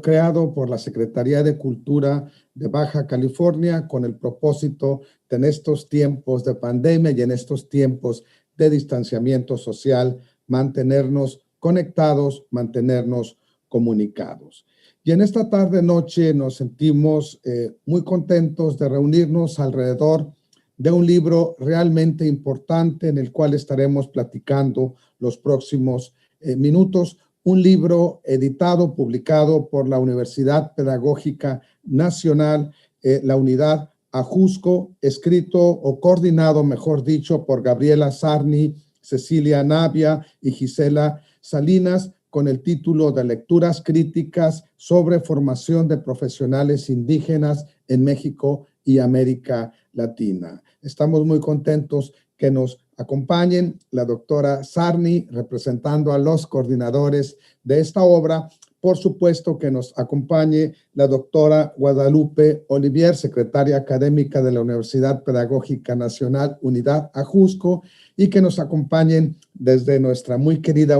creado por la Secretaría de Cultura de Baja California con el propósito de, en estos tiempos de pandemia y en estos tiempos de distanciamiento social, mantenernos conectados, mantenernos comunicados. Y en esta tarde-noche nos sentimos muy contentos de reunirnos alrededor de un libro realmente importante en el cual estaremos platicando los próximos minutos. Un libro editado, publicado por la Universidad Pedagógica Nacional, la unidad Ajusco, escrito o coordinado, mejor dicho, por Gabriela Sarni, Cecilia Navia y Gisela Salinas, con el título de Lecturas Críticas sobre Formación de Profesionales Indígenas en México y América Latina. Estamos muy contentos que nos acompañen la doctora Sarni, representando a los coordinadores de esta obra. Por supuesto que nos acompañe la doctora Guadalupe Olivier, secretaria académica de la Universidad Pedagógica Nacional, Unidad Ajusco, y que nos acompañen desde nuestra muy querida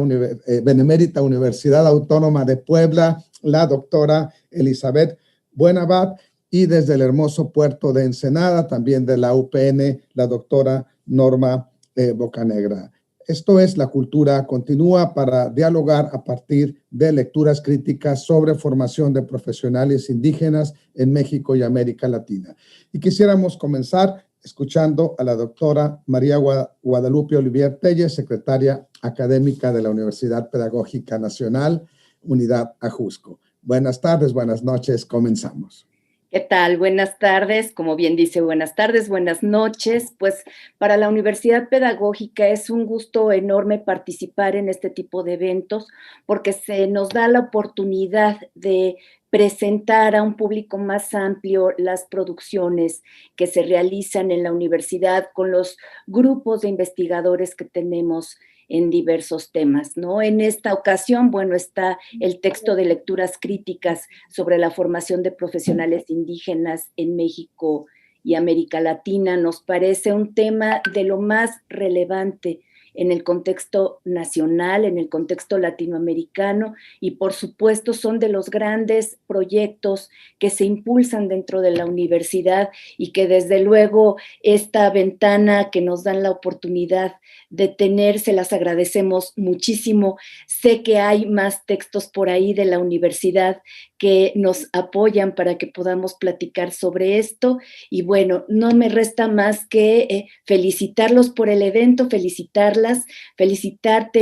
Benemérita Universidad Autónoma de Puebla, la doctora Elizabeth Buenabat, y desde el hermoso puerto de Ensenada, también de la UPN, la doctora Norma Bocanegra. Esto es La Cultura Continúa, para dialogar a partir de lecturas críticas sobre formación de profesionales indígenas en México y América Latina. Y quisiéramos comenzar escuchando a la doctora María Guadalupe Olivier Telles, secretaria académica de la Universidad Pedagógica Nacional, Unidad Ajusco. Buenas tardes, buenas noches, comenzamos. ¿Qué tal? Buenas tardes, como bien dice, buenas tardes, buenas noches. Pues para la Universidad Pedagógica es un gusto enorme participar en este tipo de eventos porque se nos da la oportunidad de presentar a un público más amplio las producciones que se realizan en la universidad con los grupos de investigadores que tenemos en diversos temas, ¿no? En esta ocasión, bueno, está el texto de lecturas críticas sobre la formación de profesionales indígenas en México y América Latina. Nos parece un tema de lo más relevante en el contexto nacional, en el contexto latinoamericano, y por supuesto son de los grandes proyectos que se impulsan dentro de la universidad y que desde luego esta ventana que nos dan la oportunidad de tener, se las agradecemos muchísimo. Sé que hay más textos por ahí de la universidad que nos apoyan para que podamos platicar sobre esto, y bueno, no me resta más que felicitarlos por el evento, felicitarte,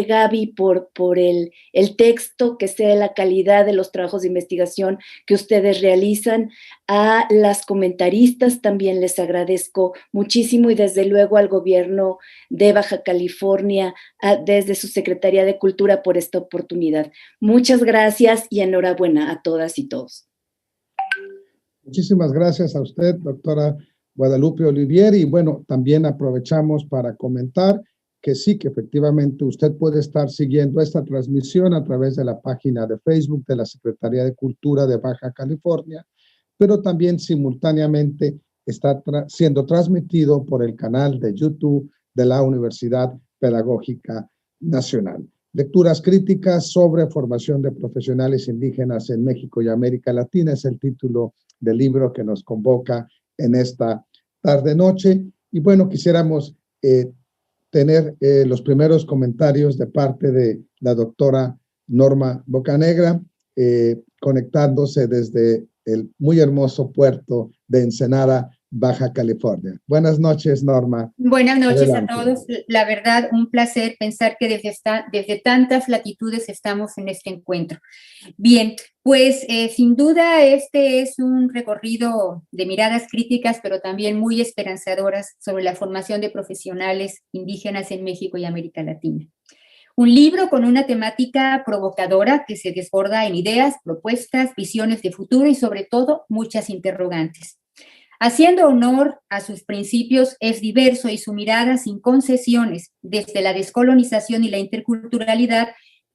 Gaby, por el texto, que sea la calidad de los trabajos de investigación que ustedes realizan. A las comentaristas también les agradezco muchísimo, y desde luego al gobierno de Baja California, desde su Secretaría de Cultura, por esta oportunidad. Muchas gracias y enhorabuena a todas y todos. Muchísimas gracias a usted, doctora Guadalupe Olivier, y bueno, también aprovechamos para comentar que sí, que efectivamente usted puede estar siguiendo esta transmisión a través de la página de Facebook de la Secretaría de Cultura de Baja California, pero también simultáneamente está siendo transmitido por el canal de YouTube de la Universidad Pedagógica Nacional. Lecturas críticas sobre formación de profesionales indígenas en México y América Latina es el título del libro que nos convoca en esta tarde-noche. Y bueno, quisiéramos tener los primeros comentarios de parte de la doctora Norma Bocanegra, conectándose desde el muy hermoso puerto de Ensenada, Baja California. Buenas noches, Norma. Buenas noches. Adelante. A todos. La verdad, un placer pensar que desde tantas latitudes estamos en este encuentro. Bien, pues sin duda este es un recorrido de miradas críticas, pero también muy esperanzadoras sobre la formación de profesionales indígenas en México y América Latina. Un libro con una temática provocadora que se desborda en ideas, propuestas, visiones de futuro y sobre todo muchas interrogantes. Haciendo honor a sus principios, es diverso y su mirada sin concesiones desde la descolonización y la interculturalidad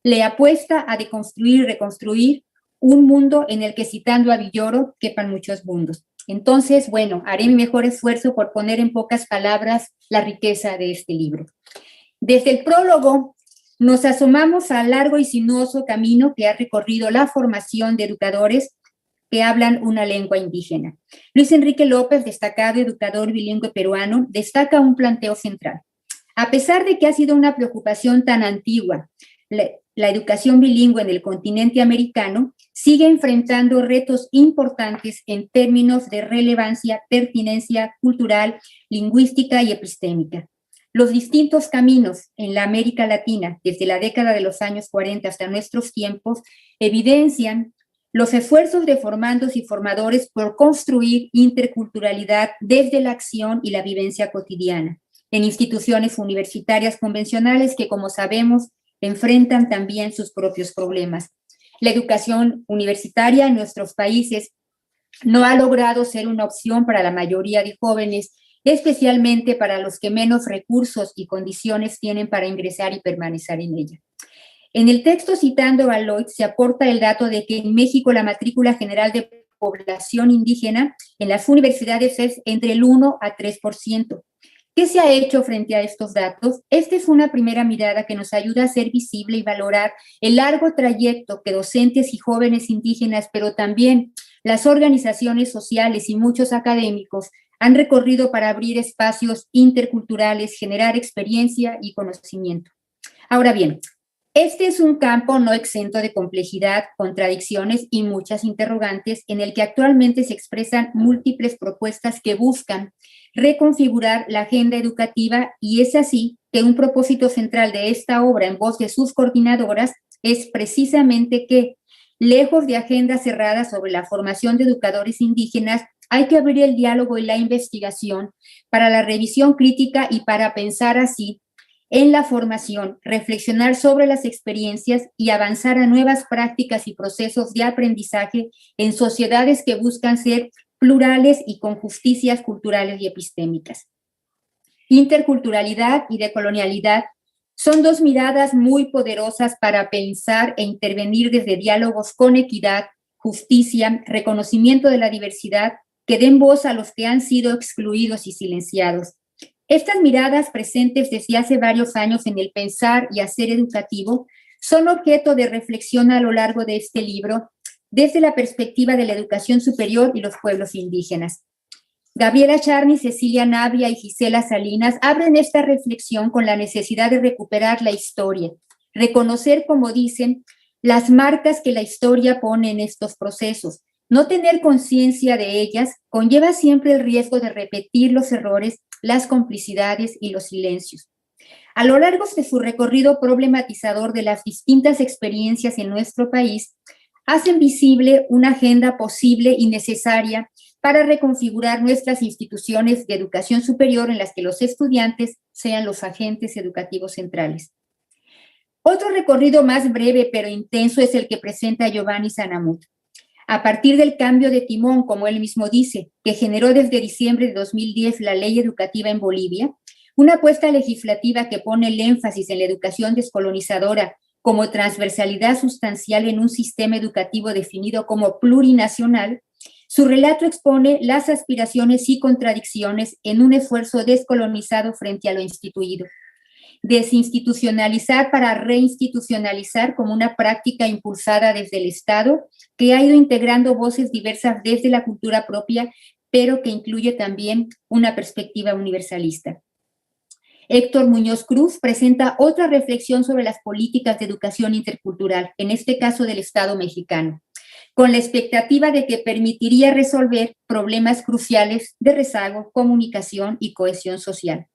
le apuesta a deconstruir y reconstruir un mundo en el que, citando a Villoro, quepan muchos mundos. Entonces, bueno, haré mi mejor esfuerzo por poner en pocas palabras la riqueza de este libro. Desde el prólogo nos asomamos al largo y sinuoso camino que ha recorrido la formación de educadores que hablan una lengua indígena. Luis Enrique López, destacado educador bilingüe peruano, destaca un planteo central. A pesar de que ha sido una preocupación tan antigua, la educación bilingüe en el continente americano sigue enfrentando retos importantes en términos de relevancia, pertinencia cultural, lingüística y epistémica. Los distintos caminos en la América Latina, desde la década de los años 40 hasta nuestros tiempos, evidencian los esfuerzos de formandos y formadores por construir interculturalidad desde la acción y la vivencia cotidiana, en instituciones universitarias convencionales que, como sabemos, enfrentan también sus propios problemas. La educación universitaria en nuestros países no ha logrado ser una opción para la mayoría de jóvenes, especialmente para los que menos recursos y condiciones tienen para ingresar y permanecer en ella. En el texto citando a Lloyd se aporta el dato de que en México la matrícula general de población indígena en las universidades es entre el 1 a 3%. ¿Qué se ha hecho frente a estos datos? Esta es una primera mirada que nos ayuda a hacer visible y valorar el largo trayecto que docentes y jóvenes indígenas, pero también las organizaciones sociales y muchos académicos han recorrido para abrir espacios interculturales, generar experiencia y conocimiento. Ahora bien, este es un campo no exento de complejidad, contradicciones y muchas interrogantes en el que actualmente se expresan múltiples propuestas que buscan reconfigurar la agenda educativa, y es así que un propósito central de esta obra en voz de sus coordinadoras es precisamente que, lejos de agendas cerradas sobre la formación de educadores indígenas, hay que abrir el diálogo y la investigación para la revisión crítica y para pensar así en la formación, reflexionar sobre las experiencias y avanzar a nuevas prácticas y procesos de aprendizaje en sociedades que buscan ser plurales y con justicias culturales y epistémicas. Interculturalidad y decolonialidad son dos miradas muy poderosas para pensar e intervenir desde diálogos con equidad, justicia, reconocimiento de la diversidad, que den voz a los que han sido excluidos y silenciados. Estas miradas, presentes desde hace varios años en el pensar y hacer educativo, son objeto de reflexión a lo largo de este libro desde la perspectiva de la educación superior y los pueblos indígenas. Gabriela Charny, Cecilia Navia y Gisela Salinas abren esta reflexión con la necesidad de recuperar la historia, reconocer, como dicen, las marcas que la historia pone en estos procesos. No tener conciencia de ellas conlleva siempre el riesgo de repetir los errores, las complicidades y los silencios. A lo largo de su recorrido problematizador de las distintas experiencias en nuestro país, hacen visible una agenda posible y necesaria para reconfigurar nuestras instituciones de educación superior en las que los estudiantes sean los agentes educativos centrales. Otro recorrido más breve pero intenso es el que presenta Giovanni Sanamut. A partir del cambio de timón, como él mismo dice, que generó desde diciembre de 2010 la ley educativa en Bolivia, una apuesta legislativa que pone el énfasis en la educación descolonizadora como transversalidad sustancial en un sistema educativo definido como plurinacional, su relato expone las aspiraciones y contradicciones en un esfuerzo descolonizado frente a lo instituido. Desinstitucionalizar para reinstitucionalizar como una práctica impulsada desde el Estado que ha ido integrando voces diversas desde la cultura propia, pero que incluye también una perspectiva universalista. Héctor Muñoz Cruz presenta otra reflexión sobre las políticas de educación intercultural, en este caso del Estado mexicano, con la expectativa de que permitiría resolver problemas cruciales de rezago, comunicación y cohesión social.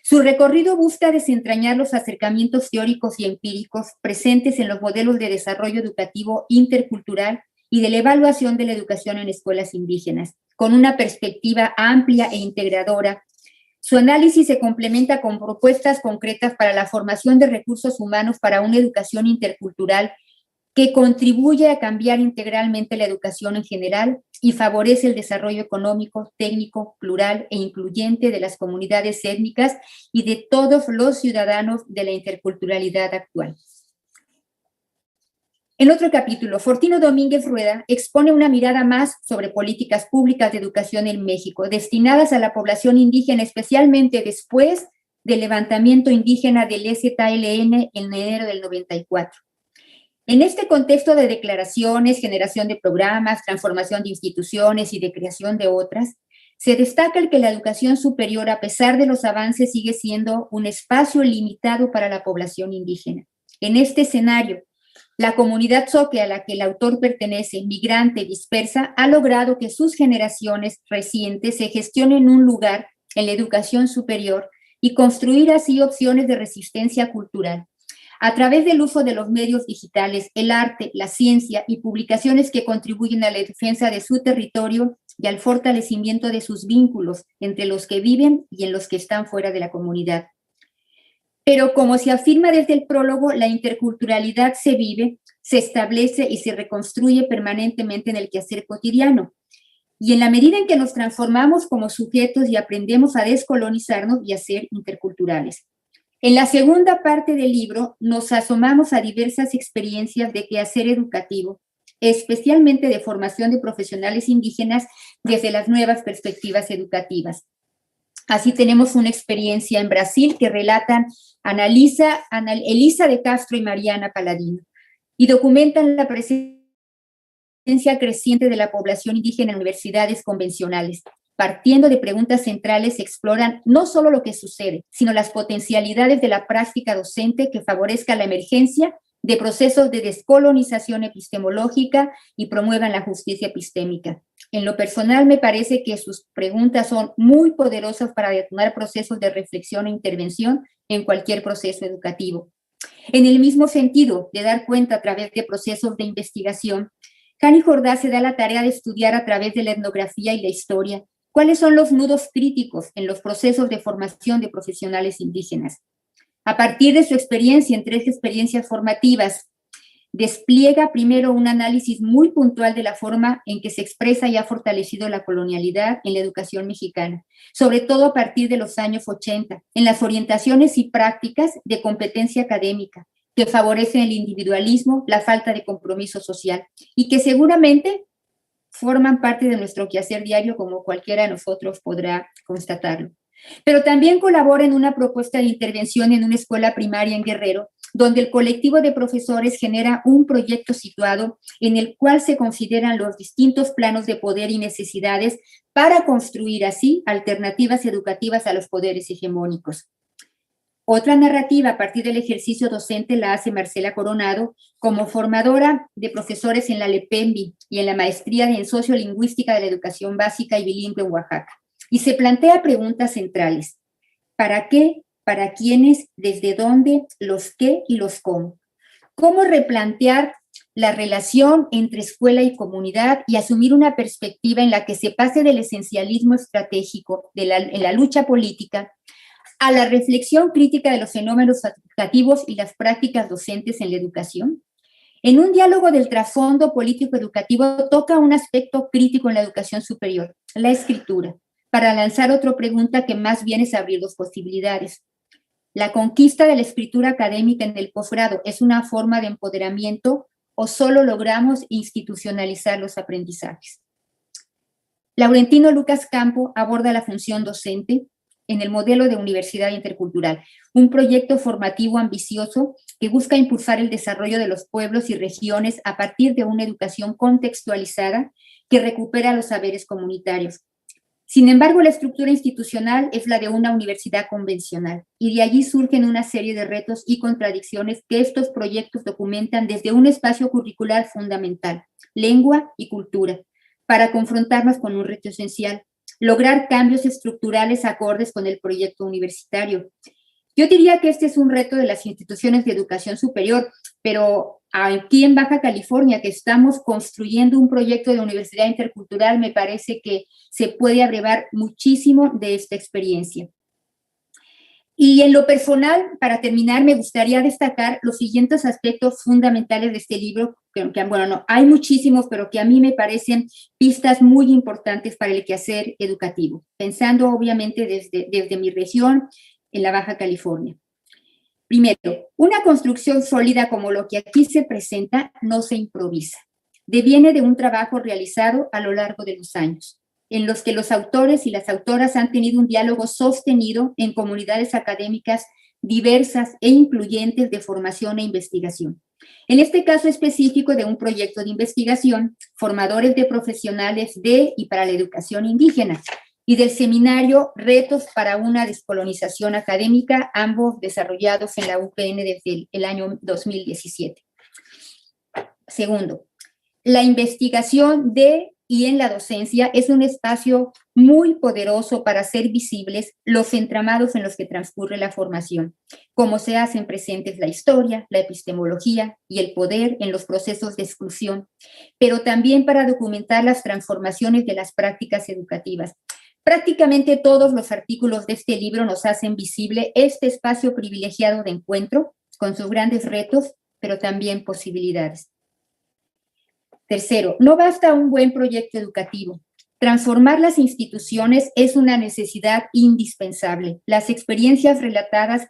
Su recorrido busca desentrañar los acercamientos teóricos y empíricos presentes en los modelos de desarrollo educativo intercultural y de la evaluación de la educación en escuelas indígenas, con una perspectiva amplia e integradora. Su análisis se complementa con propuestas concretas para la formación de recursos humanos para una educación intercultural que contribuye a cambiar integralmente la educación en general y favorece el desarrollo económico, técnico, plural e incluyente de las comunidades étnicas y de todos los ciudadanos de la interculturalidad actual. En otro capítulo, Fortino Domínguez Rueda expone una mirada más sobre políticas públicas de educación en México, destinadas a la población indígena, especialmente después del levantamiento indígena del ZLN en enero del 94. En este contexto de declaraciones, generación de programas, transformación de instituciones y de creación de otras, se destaca el que la educación superior, a pesar de los avances, sigue siendo un espacio limitado para la población indígena. En este escenario, la comunidad zoque a la que el autor pertenece, migrante, dispersa, ha logrado que sus generaciones recientes se gestionen un lugar en la educación superior y construir así opciones de resistencia cultural. A través del uso de los medios digitales, el arte, la ciencia y publicaciones que contribuyen a la defensa de su territorio y al fortalecimiento de sus vínculos entre los que viven y en los que están fuera de la comunidad. Pero como se afirma desde el prólogo, la interculturalidad se vive, se establece y se reconstruye permanentemente en el quehacer cotidiano. Y en la medida en que nos transformamos como sujetos y aprendemos a descolonizarnos y a ser interculturales. En la segunda parte del libro nos asomamos a diversas experiencias de quehacer educativo, especialmente de formación de profesionales indígenas desde las nuevas perspectivas educativas. Así tenemos una experiencia en Brasil que relatan Elisa de Castro y Mariana Paladino y documentan la presencia creciente de la población indígena en universidades convencionales. Partiendo de preguntas centrales, se exploran no solo lo que sucede, sino las potencialidades de la práctica docente que favorezca la emergencia de procesos de descolonización epistemológica y promuevan la justicia epistémica. En lo personal, me parece que sus preguntas son muy poderosas para detonar procesos de reflexión e intervención en cualquier proceso educativo. En el mismo sentido de dar cuenta a través de procesos de investigación, Jani Jordá se da la tarea de estudiar a través de la etnografía y la historia cuáles son los nudos críticos en los procesos de formación de profesionales indígenas. A partir de su experiencia en 3 experiencias formativas, despliega primero un análisis muy puntual de la forma en que se expresa y ha fortalecido la colonialidad en la educación mexicana, sobre todo a partir de los años 80, en las orientaciones y prácticas de competencia académica, que favorecen el individualismo, la falta de compromiso social, y que seguramente forman parte de nuestro quehacer diario, como cualquiera de nosotros podrá constatarlo. Pero también colabora en una propuesta de intervención en una escuela primaria en Guerrero, donde el colectivo de profesores genera un proyecto situado en el cual se consideran los distintos planos de poder y necesidades para construir así alternativas educativas a los poderes hegemónicos. Otra narrativa a partir del ejercicio docente la hace Marcela Coronado como formadora de profesores en la LEPEMBI y en la maestría en sociolingüística de la educación básica y bilingüe en Oaxaca. Y se plantea preguntas centrales. ¿Para qué? ¿Para quiénes? ¿Desde dónde? ¿Los qué y los cómo? ¿Cómo replantear la relación entre escuela y comunidad y asumir una perspectiva en la que se pase del esencialismo estratégico en la lucha política a la reflexión crítica de los fenómenos educativos y las prácticas docentes en la educación? En un diálogo del trasfondo político-educativo toca un aspecto crítico en la educación superior, la escritura, para lanzar otra pregunta que más bien es abrir 2 posibilidades. ¿La conquista de la escritura académica en el posgrado es una forma de empoderamiento o solo logramos institucionalizar los aprendizajes? Laurentino Lucas Campo aborda la función docente en el modelo de universidad intercultural, un proyecto formativo ambicioso que busca impulsar el desarrollo de los pueblos y regiones a partir de una educación contextualizada que recupera los saberes comunitarios. Sin embargo, la estructura institucional es la de una universidad convencional y de allí surgen una serie de retos y contradicciones que estos proyectos documentan desde un espacio curricular fundamental, lengua y cultura, para confrontarnos con un reto esencial, lograr cambios estructurales acordes con el proyecto universitario. Yo diría que este es un reto de las instituciones de educación superior, pero aquí en Baja California, que estamos construyendo un proyecto de universidad intercultural, me parece que se puede abrevar muchísimo de esta experiencia. Y en lo personal, para terminar, me gustaría destacar los siguientes aspectos fundamentales de este libro, hay muchísimos, pero que a mí me parecen pistas muy importantes para el quehacer educativo, pensando obviamente desde mi región, en la Baja California. Primero, una construcción sólida como lo que aquí se presenta no se improvisa. Deviene de un trabajo realizado a lo largo de los años. en los que los autores y las autoras han tenido un diálogo sostenido en comunidades académicas diversas e incluyentes de formación e investigación. En este caso específico de un proyecto de investigación, formadores de profesionales de y para la educación indígena, y del seminario Retos para una descolonización académica, ambos desarrollados en la UPN desde el año 2017. Segundo, la investigación de y en la docencia es un espacio muy poderoso para hacer visibles los entramados en los que transcurre la formación, cómo se hacen presentes la historia, la epistemología y el poder en los procesos de exclusión, pero también para documentar las transformaciones de las prácticas educativas. Prácticamente todos los artículos de este libro nos hacen visible este espacio privilegiado de encuentro, con sus grandes retos, pero también posibilidades. Tercero, no basta un buen proyecto educativo. Transformar las instituciones es una necesidad indispensable. Las experiencias relatadas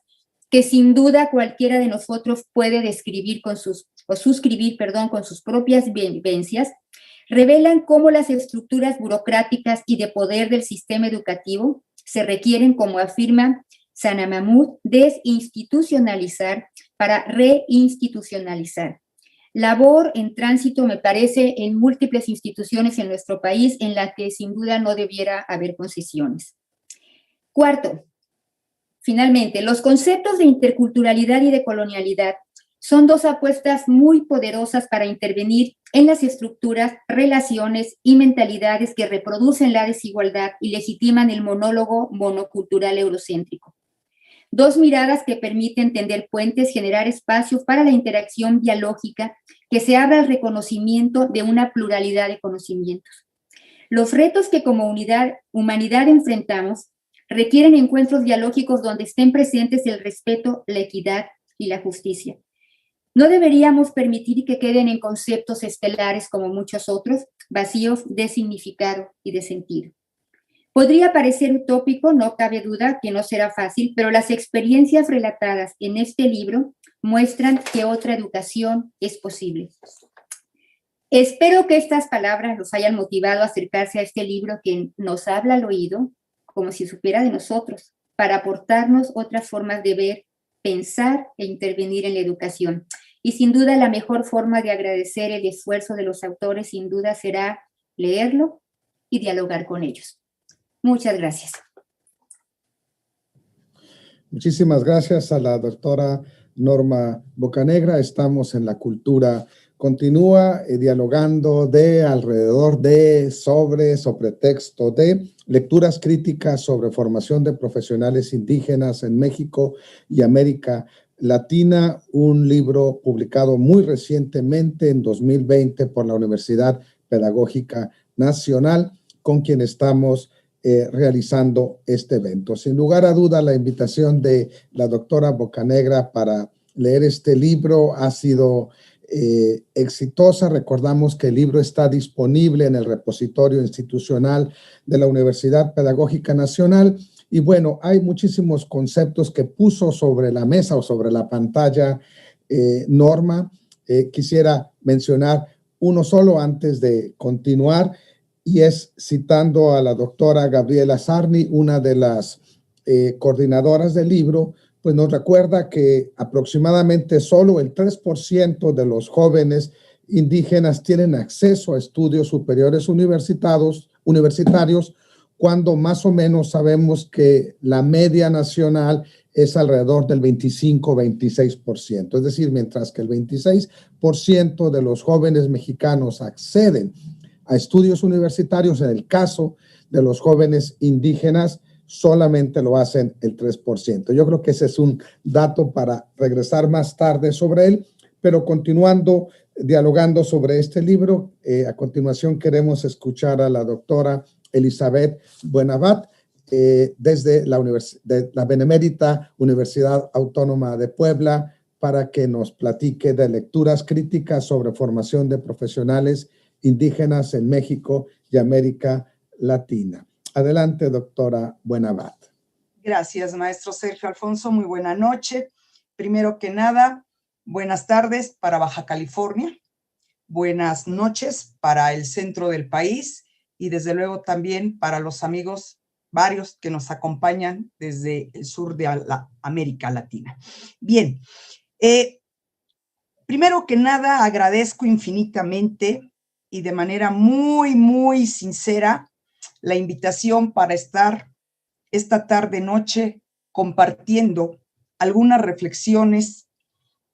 que sin duda cualquiera de nosotros puede describir suscribir con sus propias vivencias, revelan cómo las estructuras burocráticas y de poder del sistema educativo se requieren, como afirma Sana Mahmoud, desinstitucionalizar para reinstitucionalizar. Labor en tránsito, me parece, en múltiples instituciones en nuestro país en la que sin duda no debiera haber concesiones. Cuarto, finalmente, los conceptos de interculturalidad y de colonialidad son dos apuestas muy poderosas para intervenir en las estructuras, relaciones y mentalidades que reproducen la desigualdad y legitiman el monólogo monocultural eurocéntrico. Dos miradas que permiten tender puentes, generar espacios para la interacción dialógica que se abra al reconocimiento de una pluralidad de conocimientos. Los retos que como humanidad enfrentamos requieren encuentros dialógicos donde estén presentes el respeto, la equidad y la justicia. No deberíamos permitir que queden en conceptos estelares como muchos otros, vacíos de significado y de sentido. Podría parecer utópico, no cabe duda que no será fácil, pero las experiencias relatadas en este libro muestran que otra educación es posible. Espero que estas palabras los hayan motivado a acercarse a este libro que nos habla al oído, como si supiera de nosotros, para aportarnos otras formas de ver, pensar e intervenir en la educación. Y sin duda la mejor forma de agradecer el esfuerzo de los autores, sin duda, será leerlo y dialogar con ellos. Muchas gracias. Muchísimas gracias a la doctora Norma Bocanegra. Estamos en La Cultura Continúa, dialogando de, alrededor de, sobre texto de lecturas críticas sobre formación de profesionales indígenas en México y América Latina, un libro publicado muy recientemente en 2020 por la Universidad Pedagógica Nacional, con quien estamos realizando este evento. Sin lugar a duda, la invitación de la doctora Bocanegra para leer este libro ha sido exitosa. Recordamos que el libro está disponible en el repositorio institucional de la Universidad Pedagógica Nacional y bueno, hay muchísimos conceptos que puso sobre la mesa o sobre la pantalla Norma. Quisiera mencionar uno solo antes de continuar, y es citando a la doctora Gabriela Sarni, una de las coordinadoras del libro, pues nos recuerda que aproximadamente solo el 3% de los jóvenes indígenas tienen acceso a estudios superiores universitarios, cuando más o menos sabemos que la media nacional es alrededor del 25-26%. Es decir, mientras que el 26% de los jóvenes mexicanos acceden a estudios universitarios, en el caso de los jóvenes indígenas, solamente lo hacen el 3%. Yo creo que ese es un dato para regresar más tarde sobre él, pero continuando dialogando sobre este libro, a continuación queremos escuchar a la doctora Elizabeth Buenabat, desde la Benemérita Universidad Autónoma de Puebla, para que nos platique de lecturas críticas sobre formación de profesionales indígenas en México y América Latina. Adelante, doctora Buenabat. Gracias, maestro Sergio Alfonso. Muy buena noche. Primero que nada, buenas tardes para Baja California, buenas noches para el centro del país y desde luego también para los amigos varios que nos acompañan desde el sur de la América Latina. Bien, primero que nada agradezco infinitamente y de manera muy, muy sincera la invitación para estar esta tarde-noche compartiendo algunas reflexiones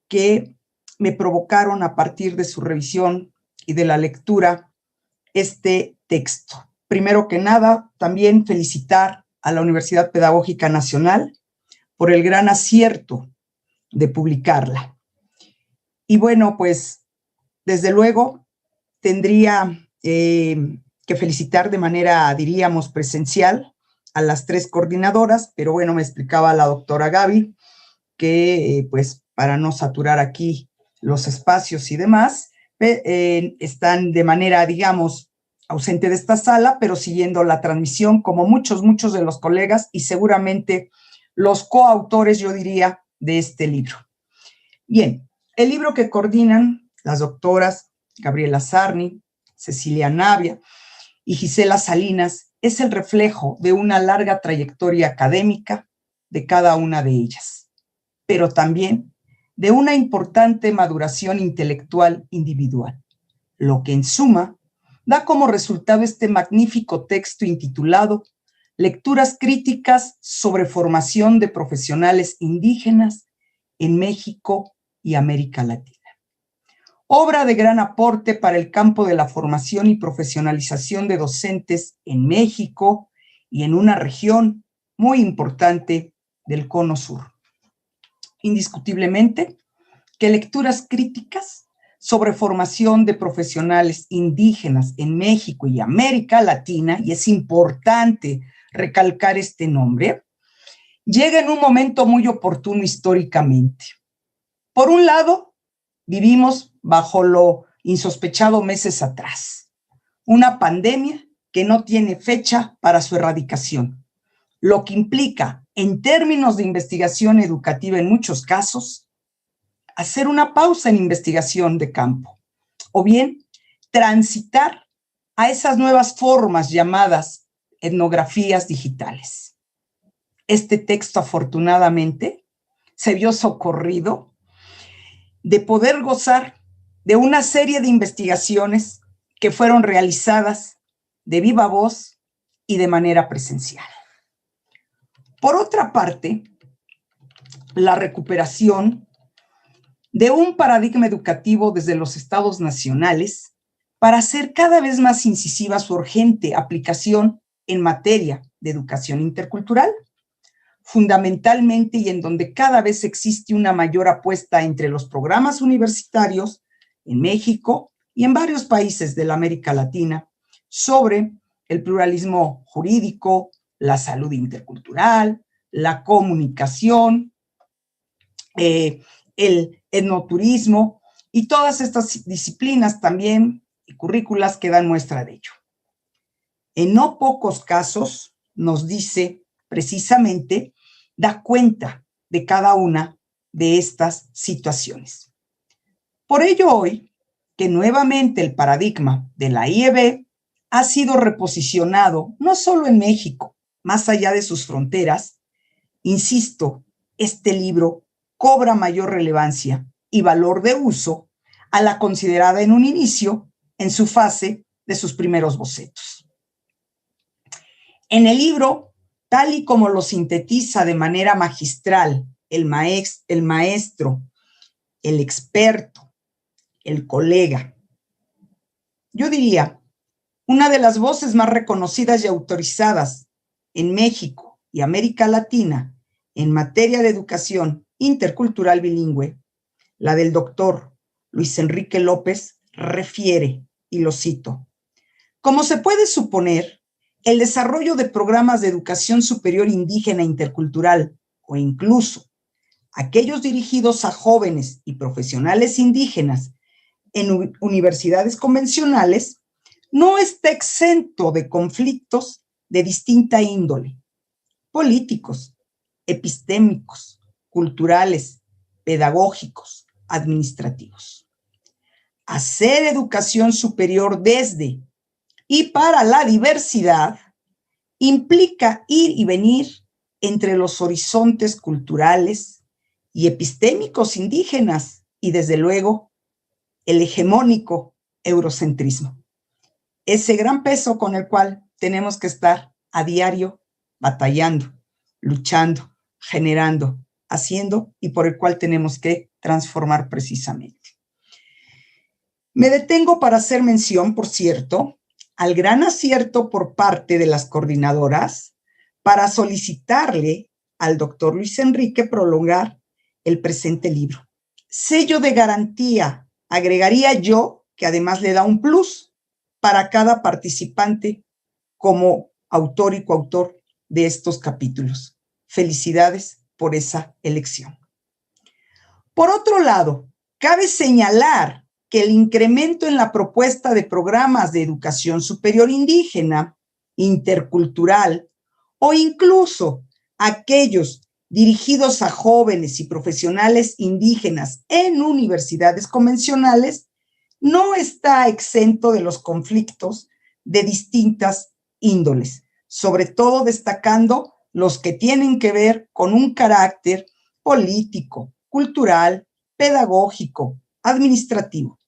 que me provocaron a partir de su revisión y de la lectura este texto. Primero que nada, también felicitar a la Universidad Pedagógica Nacional por el gran acierto de publicarla. Y bueno, pues desde luego tendría que felicitar de manera, diríamos, presencial a las 3 coordinadoras, pero bueno, me explicaba la doctora Gaby que pues para no saturar aquí los espacios y demás, están de manera, digamos, ausente de esta sala, pero siguiendo la transmisión como muchos de los colegas y seguramente los coautores, yo diría, de este libro. Bien, el libro que coordinan las doctoras Gabriela Sarni, Cecilia Navia y Gisela Salinas es el reflejo de una larga trayectoria académica de cada una de ellas, pero también de una importante maduración intelectual individual, lo que en suma da como resultado este magnífico texto intitulado Lecturas críticas sobre formación de profesionales indígenas en México y América Latina. Obra de gran aporte para el campo de la formación y profesionalización de docentes en México y en una región muy importante del Cono Sur. Indiscutiblemente que lecturas críticas sobre formación de profesionales indígenas en México y América Latina, y es importante recalcar este nombre, llega en un momento muy oportuno históricamente. Por un lado, vivimos bajo lo insospechado meses atrás, una pandemia que no tiene fecha para su erradicación, lo que implica, en términos de investigación educativa en muchos casos, hacer una pausa en investigación de campo, o bien transitar a esas nuevas formas llamadas etnografías digitales. Este texto, afortunadamente, se vio socorrido de poder gozar de una serie de investigaciones que fueron realizadas de viva voz y de manera presencial. Por otra parte, la recuperación de un paradigma educativo desde los estados nacionales para hacer cada vez más incisiva su urgente aplicación en materia de educación intercultural, fundamentalmente y en donde cada vez existe una mayor apuesta entre los programas universitarios en México y en varios países de la América Latina sobre el pluralismo jurídico, la salud intercultural, la comunicación, el etnoturismo y todas estas disciplinas también y currículas que dan muestra de ello. En no pocos casos nos dice precisamente, da cuenta de cada una de estas situaciones. Por ello hoy, que nuevamente el paradigma de la IEB ha sido reposicionado no solo en México, más allá de sus fronteras, insisto, este libro cobra mayor relevancia y valor de uso a la considerada en un inicio en su fase de sus primeros bocetos. En el libro, tal y como lo sintetiza de manera magistral el maestro, el experto, el colega, yo diría, una de las voces más reconocidas y autorizadas en México y América Latina en materia de educación intercultural bilingüe, la del doctor Luis Enrique López, refiere, y lo cito, como se puede suponer, el desarrollo de programas de educación superior indígena intercultural o incluso aquellos dirigidos a jóvenes y profesionales indígenas en universidades convencionales no está exento de conflictos de distinta índole, políticos, epistémicos, culturales, pedagógicos, administrativos. Hacer educación superior desde y para la diversidad implica ir y venir entre los horizontes culturales y epistémicos indígenas y, desde luego, el hegemónico eurocentrismo. Ese gran peso con el cual tenemos que estar a diario batallando, luchando, generando, haciendo, y por el cual tenemos que transformar precisamente. Me detengo para hacer mención, por cierto, al gran acierto por parte de las coordinadoras para solicitarle al doctor Luis Enrique prolongar el presente libro. Sello de garantía, agregaría yo, que además le da un plus para cada participante como autor y coautor de estos capítulos. Felicidades por esa elección. Por otro lado, cabe señalar que el incremento en la propuesta de programas de educación superior indígena, intercultural o incluso aquellos dirigidos a jóvenes y profesionales indígenas en universidades convencionales no está exento de los conflictos de distintas índoles, sobre todo destacando los que tienen que ver con un carácter político, cultural, pedagógico, administrativo.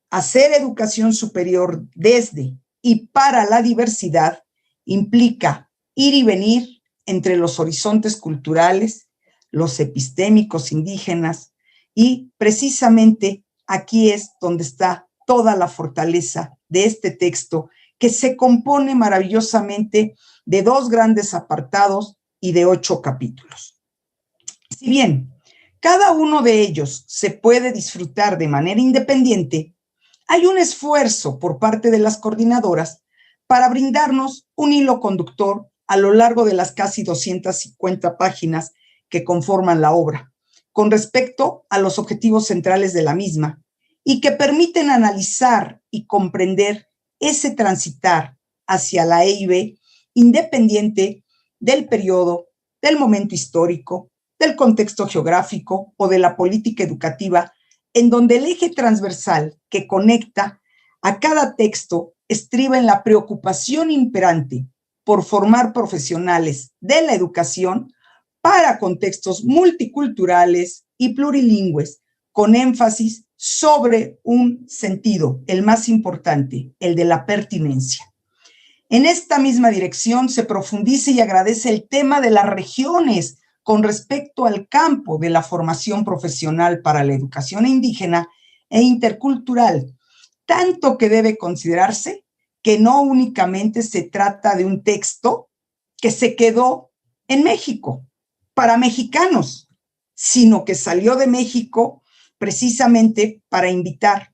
Hacer educación superior desde y para la diversidad implica ir y venir entre los horizontes culturales, los epistémicos indígenas, y precisamente aquí es donde está toda la fortaleza de este texto, que se compone maravillosamente de 2 grandes apartados y de 8 capítulos. Si bien cada uno de ellos se puede disfrutar de manera independiente, hay un esfuerzo por parte de las coordinadoras para brindarnos un hilo conductor a lo largo de las casi 250 páginas que conforman la obra, con respecto a los objetivos centrales de la misma, y que permiten analizar y comprender ese transitar hacia la EIB independiente del periodo, del momento histórico, del contexto geográfico o de la política educativa, en donde el eje transversal que conecta a cada texto estriba en la preocupación imperante por formar profesionales de la educación para contextos multiculturales y plurilingües, con énfasis sobre un sentido, el más importante, el de la pertinencia. En esta misma dirección se profundiza y agradece el tema de las regiones con respecto al campo de la formación profesional para la educación indígena e intercultural, tanto que debe considerarse que no únicamente se trata de un texto que se quedó en México, para mexicanos, sino que salió de México precisamente para invitar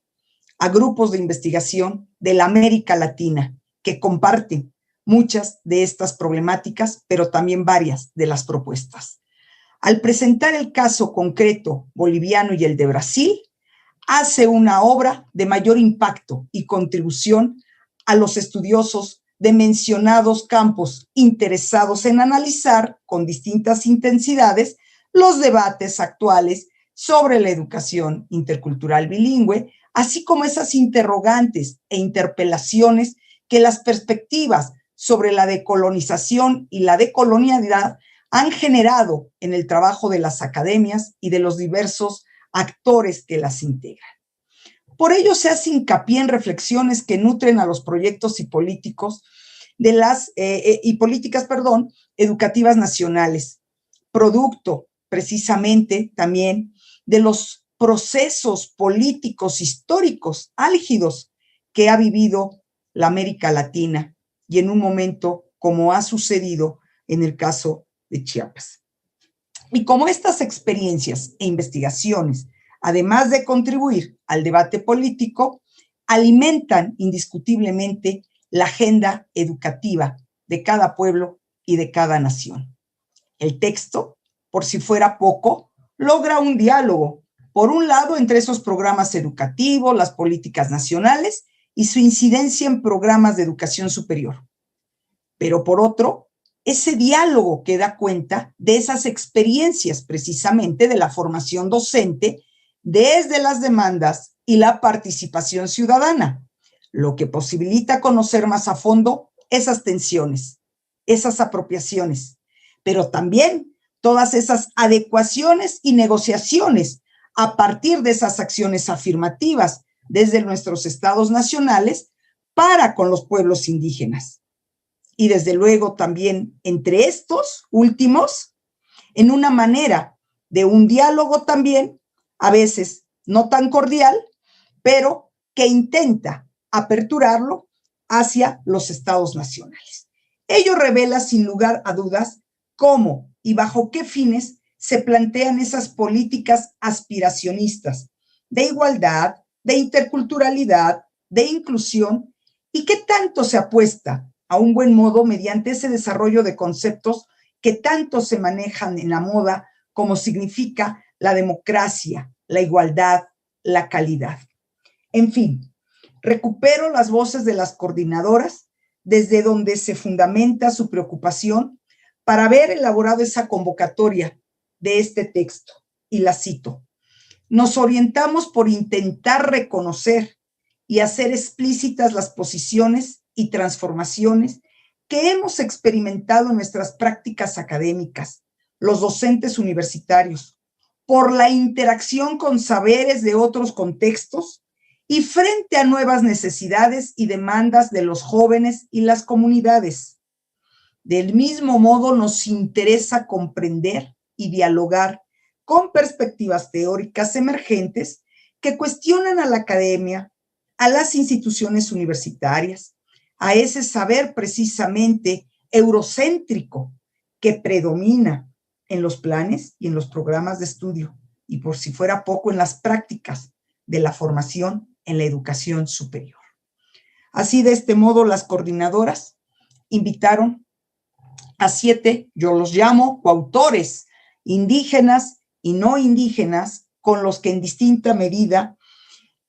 a grupos de investigación de la América Latina que comparten muchas de estas problemáticas, pero también varias de las propuestas. Al presentar el caso concreto boliviano y el de Brasil, hace una obra de mayor impacto y contribución a los estudiosos de mencionados campos interesados en analizar con distintas intensidades los debates actuales sobre la educación intercultural bilingüe, así como esas interrogantes e interpelaciones que las perspectivas sobre la decolonización y la decolonialidad han generado en el trabajo de las academias y de los diversos actores que las integran. Por ello se hace hincapié en reflexiones que nutren a los proyectos y políticos de políticas educativas nacionales, producto precisamente también de los procesos políticos históricos álgidos que ha vivido la América Latina y en un momento como ha sucedido en el caso de Chiapas. Y como estas experiencias e investigaciones, además de contribuir al debate político, alimentan indiscutiblemente la agenda educativa de cada pueblo y de cada nación. El texto, por si fuera poco, logra un diálogo, por un lado, entre esos programas educativos, las políticas nacionales y su incidencia en programas de educación superior. Pero por otro, ese diálogo que da cuenta de esas experiencias precisamente de la formación docente desde las demandas y la participación ciudadana, lo que posibilita conocer más a fondo esas tensiones, esas apropiaciones, pero también todas esas adecuaciones y negociaciones a partir de esas acciones afirmativas desde nuestros estados nacionales para con los pueblos indígenas. Y desde luego también entre estos últimos, en una manera de un diálogo también, a veces no tan cordial, pero que intenta aperturarlo hacia los estados nacionales. Ello revela sin lugar a dudas cómo y bajo qué fines se plantean esas políticas aspiracionistas de igualdad, de interculturalidad, de inclusión, y qué tanto se apuesta a un buen modo mediante ese desarrollo de conceptos que tanto se manejan en la moda, como significa la democracia, la igualdad, la calidad. En fin, recupero las voces de las coordinadoras desde donde se fundamenta su preocupación para haber elaborado esa convocatoria de este texto, y la cito: nos orientamos por intentar reconocer y hacer explícitas las posiciones y transformaciones que hemos experimentado en nuestras prácticas académicas, los docentes universitarios, por la interacción con saberes de otros contextos y frente a nuevas necesidades y demandas de los jóvenes y las comunidades. Del mismo modo, nos interesa comprender y dialogar con perspectivas teóricas emergentes que cuestionan a la academia, a las instituciones universitarias, a ese saber precisamente eurocéntrico que predomina en los planes y en los programas de estudio, y por si fuera poco, en las prácticas de la formación en la educación superior. Así, de este modo, las coordinadoras invitaron a 7, yo los llamo coautores, indígenas y no indígenas, con los que en distinta medida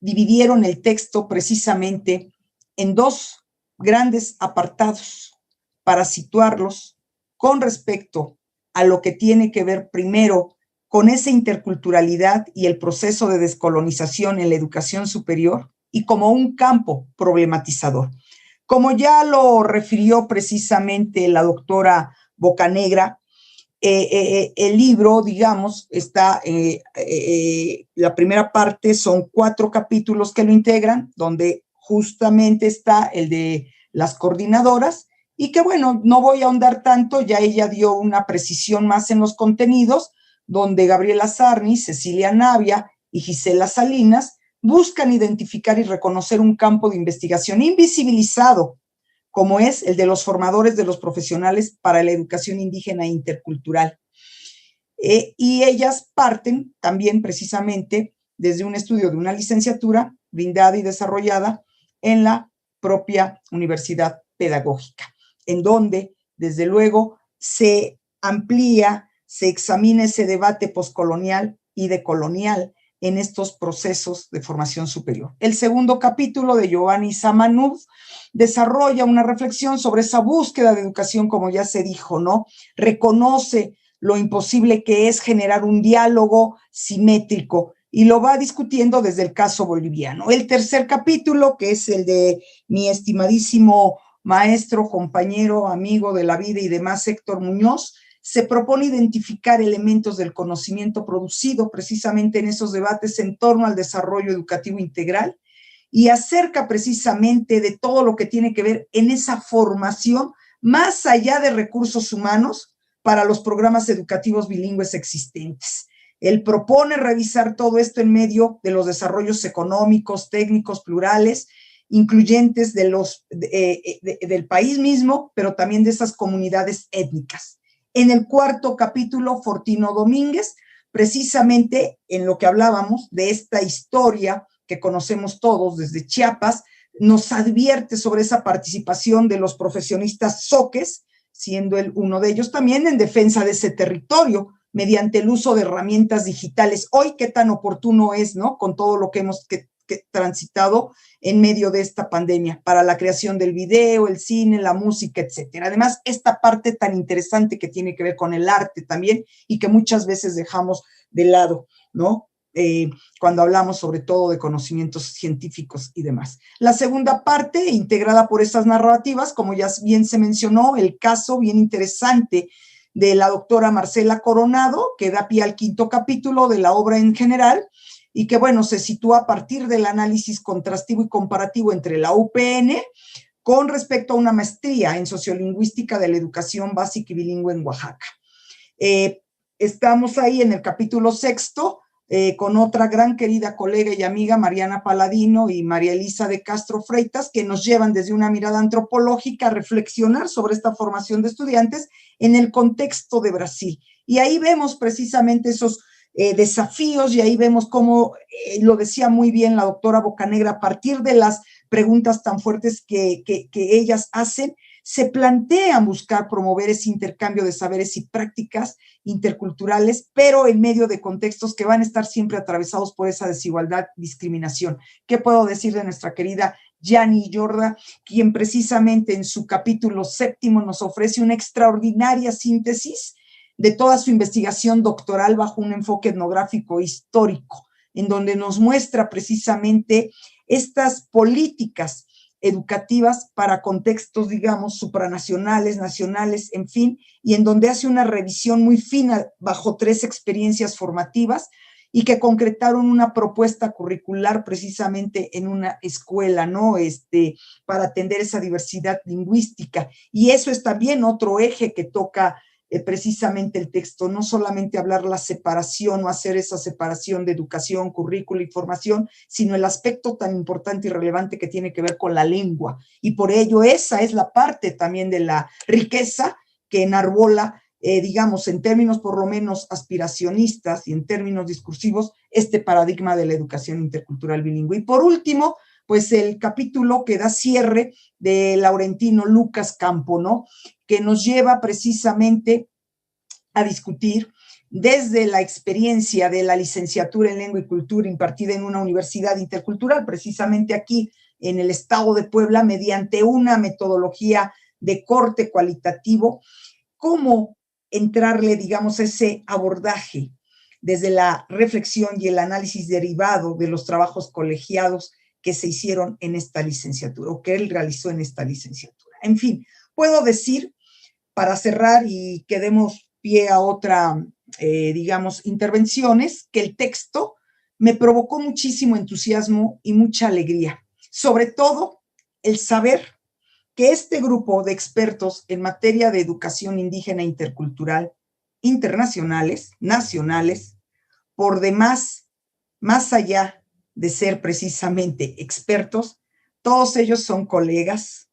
dividieron el texto precisamente en 2 grandes apartados para situarlos con respecto a lo que tiene que ver primero con esa interculturalidad y el proceso de descolonización en la educación superior, y como un campo problematizador. Como ya lo refirió precisamente la doctora Bocanegra, el libro, digamos, está, la primera parte son 4 capítulos que lo integran, donde justamente está el de las coordinadoras, y que bueno, no voy a ahondar tanto, ya ella dio una precisión más en los contenidos, donde Gabriela Sarni, Cecilia Navia y Gisela Salinas buscan identificar y reconocer un campo de investigación invisibilizado, como es el de los formadores de los profesionales para la educación indígena e intercultural. Y ellas parten también precisamente desde un estudio de una licenciatura brindada y desarrollada en la propia Universidad Pedagógica, en donde, desde luego, se amplía, se examina ese debate poscolonial y decolonial en estos procesos de formación superior. El segundo capítulo, de Giovanni Samanud, desarrolla una reflexión sobre esa búsqueda de educación, como ya se dijo, ¿no? Reconoce lo imposible que es generar un diálogo simétrico y lo va discutiendo desde el caso boliviano. El tercer capítulo, que es el de mi estimadísimo maestro, compañero, amigo de la vida y demás, Héctor Muñoz, se propone identificar elementos del conocimiento producido precisamente en esos debates en torno al desarrollo educativo integral, y acerca precisamente de todo lo que tiene que ver en esa formación más allá de recursos humanos para los programas educativos bilingües existentes. Él propone revisar todo esto en medio de los desarrollos económicos, técnicos, plurales, incluyentes de del país mismo, pero también de esas comunidades étnicas. En el cuarto capítulo, Fortino Domínguez, precisamente en lo que hablábamos de esta historia que conocemos todos desde Chiapas, nos advierte sobre esa participación de los profesionistas zoques, siendo él uno de ellos también, en defensa de ese territorio mediante el uso de herramientas digitales. Hoy, qué tan oportuno es, ¿no? Con todo lo que hemos transitado en medio de esta pandemia, para la creación del video, el cine, la música, etcétera. Además, esta parte tan interesante que tiene que ver con el arte también y que muchas veces dejamos de lado, ¿no? cuando hablamos sobre todo de conocimientos científicos y demás. La segunda parte, integrada por estas narrativas, como ya bien se mencionó, el caso bien interesante de la doctora Marcela Coronado, que da pie al 5º capítulo de la obra en general, y que, bueno, se sitúa a partir del análisis contrastivo y comparativo entre la UPN con respecto a una maestría en sociolingüística de la educación básica y bilingüe en Oaxaca. Estamos ahí en el capítulo 6º, con otra gran querida colega y amiga, Mariana Paladino y María Elisa de Castro Freitas, que nos llevan desde una mirada antropológica a reflexionar sobre esta formación de estudiantes en el contexto de Brasil. Y ahí vemos precisamente esos desafíos, y ahí vemos cómo, lo decía muy bien la doctora Bocanegra, a partir de las preguntas tan fuertes que ellas hacen, se plantean buscar promover ese intercambio de saberes y prácticas interculturales, pero en medio de contextos que van a estar siempre atravesados por esa desigualdad, discriminación. ¿Qué puedo decir de nuestra querida Yani Yorda, quien precisamente en su capítulo 7º nos ofrece una extraordinaria síntesis de toda su investigación doctoral bajo un enfoque etnográfico histórico, en donde nos muestra precisamente estas políticas educativas para contextos, digamos, supranacionales, nacionales, en fin, y en donde hace una revisión muy fina bajo 3 experiencias formativas y que concretaron una propuesta curricular precisamente en una escuela, ¿no? Para atender esa diversidad lingüística. Y eso es también otro eje que toca precisamente el texto, no solamente hablar la separación o hacer esa separación de educación, currículo y formación, sino el aspecto tan importante y relevante que tiene que ver con la lengua. Y por ello esa es la parte también de la riqueza que enarbola, digamos, en términos por lo menos aspiracionistas y en términos discursivos, este paradigma de la educación intercultural bilingüe. Y por último, pues el capítulo que da cierre de Laurentino Lucas Campo, ¿no? Que nos lleva precisamente a discutir desde la experiencia de la licenciatura en Lengua y Cultura impartida en una universidad intercultural, precisamente aquí en el estado de Puebla, mediante una metodología de corte cualitativo, cómo entrarle, digamos, ese abordaje desde la reflexión y el análisis derivado de los trabajos colegiados que se hicieron en esta licenciatura o que él realizó en esta licenciatura. En fin, puedo decir, para cerrar y que demos pie a otra, digamos, intervenciones, que el texto me provocó muchísimo entusiasmo y mucha alegría. Sobre todo, el saber que este grupo de expertos en materia de educación indígena e intercultural, internacionales, nacionales, por demás, más allá de ser precisamente expertos, todos ellos son colegas,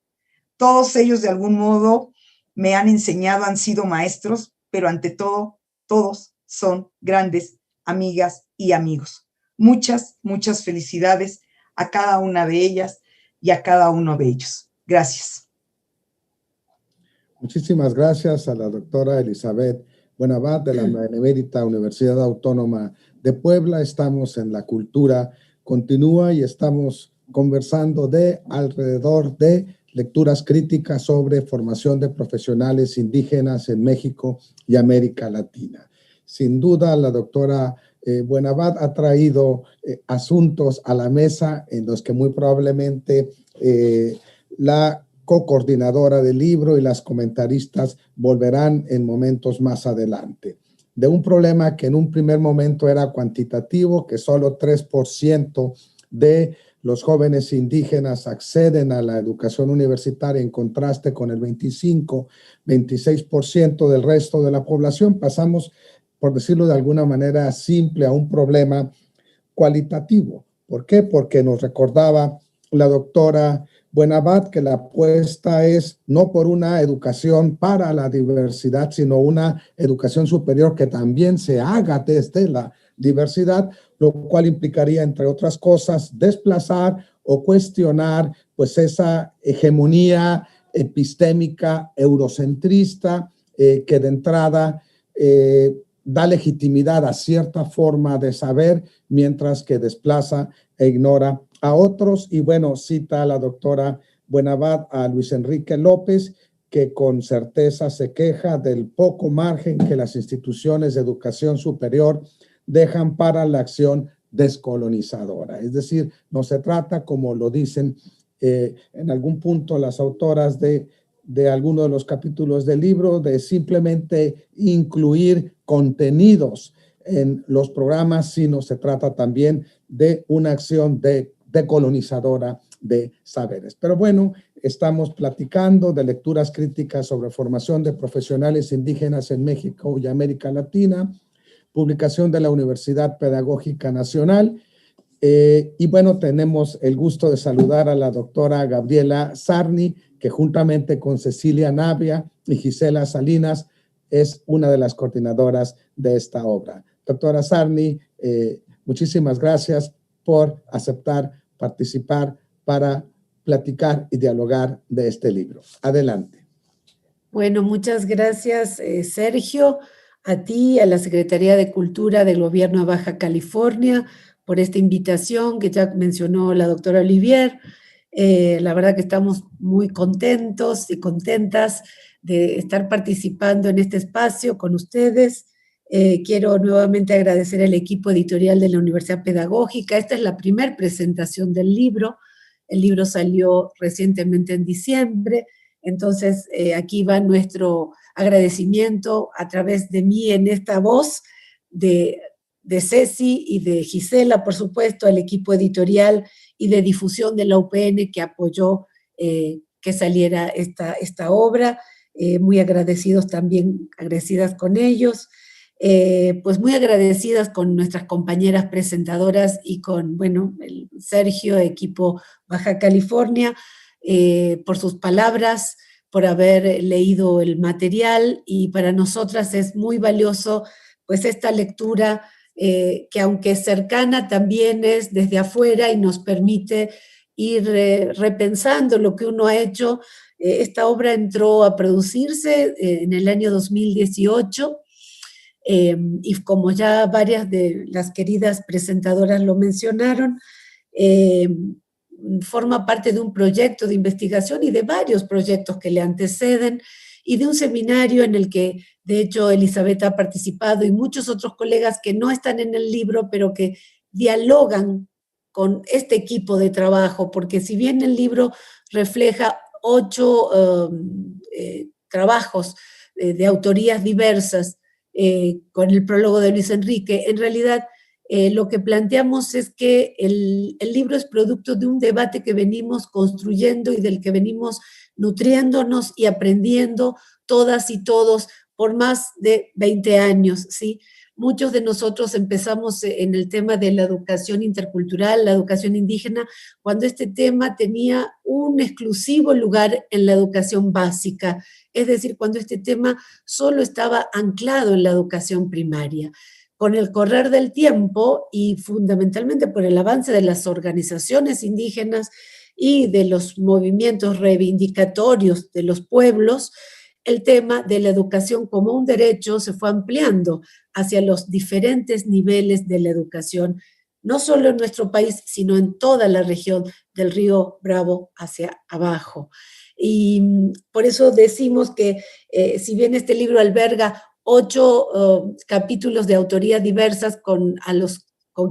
todos ellos de algún modo me han enseñado, han sido maestros, pero ante todo, todos son grandes amigas y amigos. Muchas, muchas felicidades a cada una de ellas y a cada uno de ellos. Gracias. Muchísimas gracias a la doctora Elizabeth Buenabad de la Benemérita Universidad Autónoma de Puebla. Estamos en La Cultura Continúa y estamos conversando alrededor de lecturas críticas sobre formación de profesionales indígenas en México y América Latina. Sin duda, la doctora Buenabad ha traído asuntos a la mesa en los que muy probablemente la co-coordinadora del libro y las comentaristas volverán en momentos más adelante. De un problema que en un primer momento era cuantitativo, que solo 3% de los jóvenes indígenas acceden a la educación universitaria en contraste con el 25-26% del resto de la población, pasamos, por decirlo de alguna manera simple, a un problema cualitativo. ¿Por qué? Porque nos recordaba la doctora Buenabad que la apuesta es no por una educación para la diversidad, sino una educación superior que también se haga desde la diversidad, lo cual implicaría, entre otras cosas, desplazar o cuestionar pues esa hegemonía epistémica eurocentrista que de entrada da legitimidad a cierta forma de saber, mientras que desplaza e ignora a otros. Y bueno, cita a la doctora Buenabad a Luis Enrique López, que con certeza se queja del poco margen que las instituciones de educación superior dejan para la acción descolonizadora. Es decir, no se trata, como lo dicen en algún punto las autoras de alguno de los capítulos del libro, de simplemente incluir contenidos en los programas, sino se trata también de una acción decolonizadora de saberes. Pero bueno, estamos platicando de lecturas críticas sobre formación de profesionales indígenas en México y América Latina, publicación de la Universidad Pedagógica Nacional. Y bueno, tenemos el gusto de saludar a la doctora Gabriela Sarni, que juntamente con Cecilia Navia y Gisela Salinas es una de las coordinadoras de esta obra. Doctora Sarni, muchísimas gracias por aceptar participar para platicar y dialogar de este libro. Adelante. Bueno, muchas gracias, Sergio, a ti, a la Secretaría de Cultura del Gobierno de Baja California, por esta invitación que ya mencionó la doctora Olivier. La verdad que estamos muy contentos y contentas de estar participando en este espacio con ustedes. Quiero nuevamente agradecer al equipo editorial de la Universidad Pedagógica. Esta es la primera presentación del libro. El libro salió recientemente en diciembre, entonces aquí va nuestro agradecimiento a través de mí en esta voz de Ceci y de Gisela, por supuesto, al equipo editorial y de difusión de la UPN que apoyó que saliera esta obra. Muy agradecidos también, agradecidas con ellos. Pues muy agradecidas con nuestras compañeras presentadoras y con, bueno, el Sergio, equipo Baja California, por sus palabras, por haber leído el material, y para nosotras es muy valioso pues esta lectura que aunque es cercana también es desde afuera y nos permite ir repensando lo que uno ha hecho. Esta obra entró a producirse en el año 2018 y como ya varias de las queridas presentadoras lo mencionaron, forma parte de un proyecto de investigación y de varios proyectos que le anteceden y de un seminario en el que, de hecho, Elizabeth ha participado y muchos otros colegas que no están en el libro, pero que dialogan con este equipo de trabajo, porque si bien el libro refleja 8 trabajos de autorías diversas, con el prólogo de Luis Enrique, en realidad lo que planteamos es que el libro es producto de un debate que venimos construyendo y del que venimos nutriéndonos y aprendiendo todas y todos por más de 20 años, ¿sí? Muchos de nosotros empezamos en el tema de la educación intercultural, la educación indígena, cuando este tema tenía un exclusivo lugar en la educación básica, es decir, cuando este tema solo estaba anclado en la educación primaria. Con el correr del tiempo y fundamentalmente por el avance de las organizaciones indígenas y de los movimientos reivindicatorios de los pueblos, el tema de la educación como un derecho se fue ampliando hacia los diferentes niveles de la educación, no solo en nuestro país, sino en toda la región del río Bravo hacia abajo. Y por eso decimos que si bien este libro alberga 8 capítulos de autorías diversas con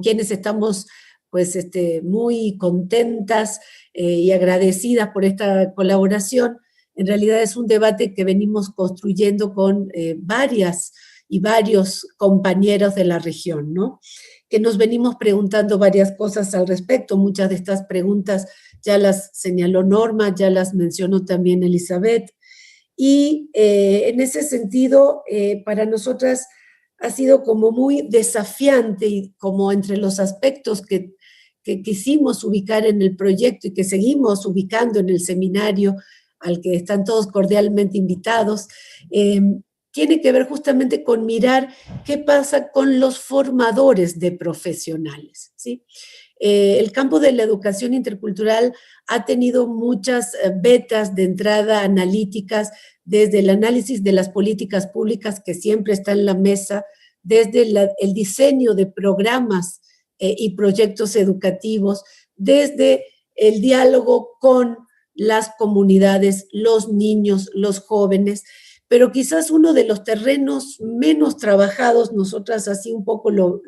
quienes estamos pues muy contentas y agradecidas por esta colaboración, en realidad es un debate que venimos construyendo con varias y varios compañeros de la región, ¿no? Que nos venimos preguntando varias cosas al respecto. Muchas de estas preguntas ya las señaló Norma, ya las mencionó también Elizabeth. Y en ese sentido, para nosotras ha sido como muy desafiante y como entre los aspectos que quisimos ubicar en el proyecto y que seguimos ubicando en el seminario al que están todos cordialmente invitados, tiene que ver justamente con mirar qué pasa con los formadores de profesionales, ¿sí? El campo de la educación intercultural ha tenido muchas vetas de entrada analíticas, desde el análisis de las políticas públicas, que siempre está en la mesa, desde el diseño de programas y proyectos educativos, desde el diálogo con las comunidades, los niños, los jóvenes, pero quizás uno de los terrenos menos trabajados, nosotras así un poco lo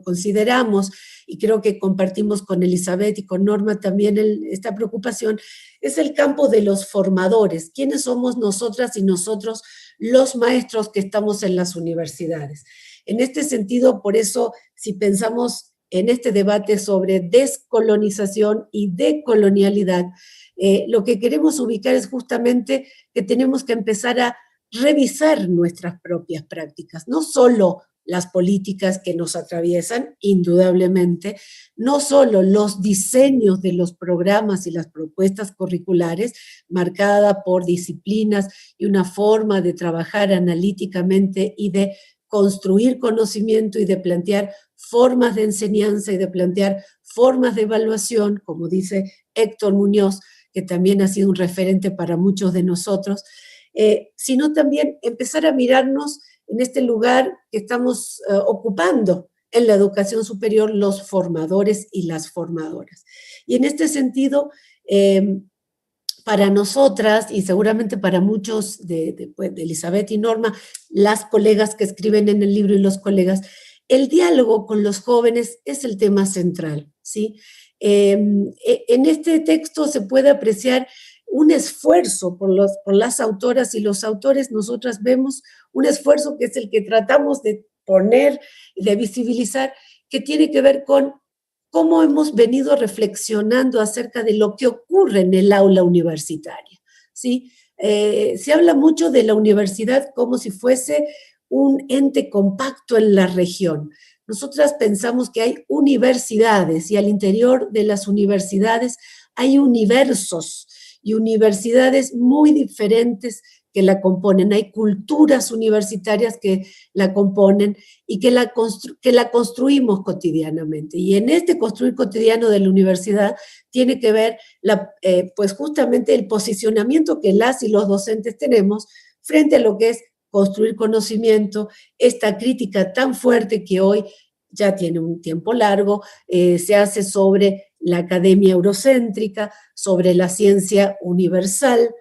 consideramos, y creo que compartimos con Elizabeth y con Norma también esta preocupación, es el campo de los formadores. ¿Quiénes somos nosotras y nosotros los maestros que estamos en las universidades? En este sentido, por eso, si pensamos en este debate sobre descolonización y decolonialidad, lo que queremos ubicar es justamente que tenemos que empezar a revisar nuestras propias prácticas, no solo las políticas que nos atraviesan, indudablemente, no solo los diseños de los programas y las propuestas curriculares, marcada por disciplinas y una forma de trabajar analíticamente y de construir conocimiento y de plantear formas de enseñanza y de plantear formas de evaluación, como dice Héctor Muñoz, que también ha sido un referente para muchos de nosotros, sino también empezar a mirarnos en este lugar que estamos ocupando en la educación superior, los formadores y las formadoras. Y en este sentido, para nosotras, y seguramente para muchos de Elizabeth y Norma, las colegas que escriben en el libro y los colegas, el diálogo con los jóvenes es el tema central, ¿sí? En este texto se puede apreciar un esfuerzo por las autoras y los autores. Nosotras vemos un esfuerzo que es el que tratamos de poner, de visibilizar, que tiene que ver con cómo hemos venido reflexionando acerca de lo que ocurre en el aula universitaria, ¿sí? Se habla mucho de la universidad como si fuese un ente compacto en la región. Nosotras pensamos que hay universidades y al interior de las universidades hay universos y universidades muy diferentes que la componen. Hay culturas universitarias que la componen y que la construimos cotidianamente. Y en este construir cotidiano de la universidad tiene que ver pues justamente el posicionamiento que las y los docentes tenemos frente a lo que es construir conocimiento, esta crítica tan fuerte que hoy ya tiene un tiempo largo, se hace sobre la academia eurocéntrica, sobre la ciencia universal,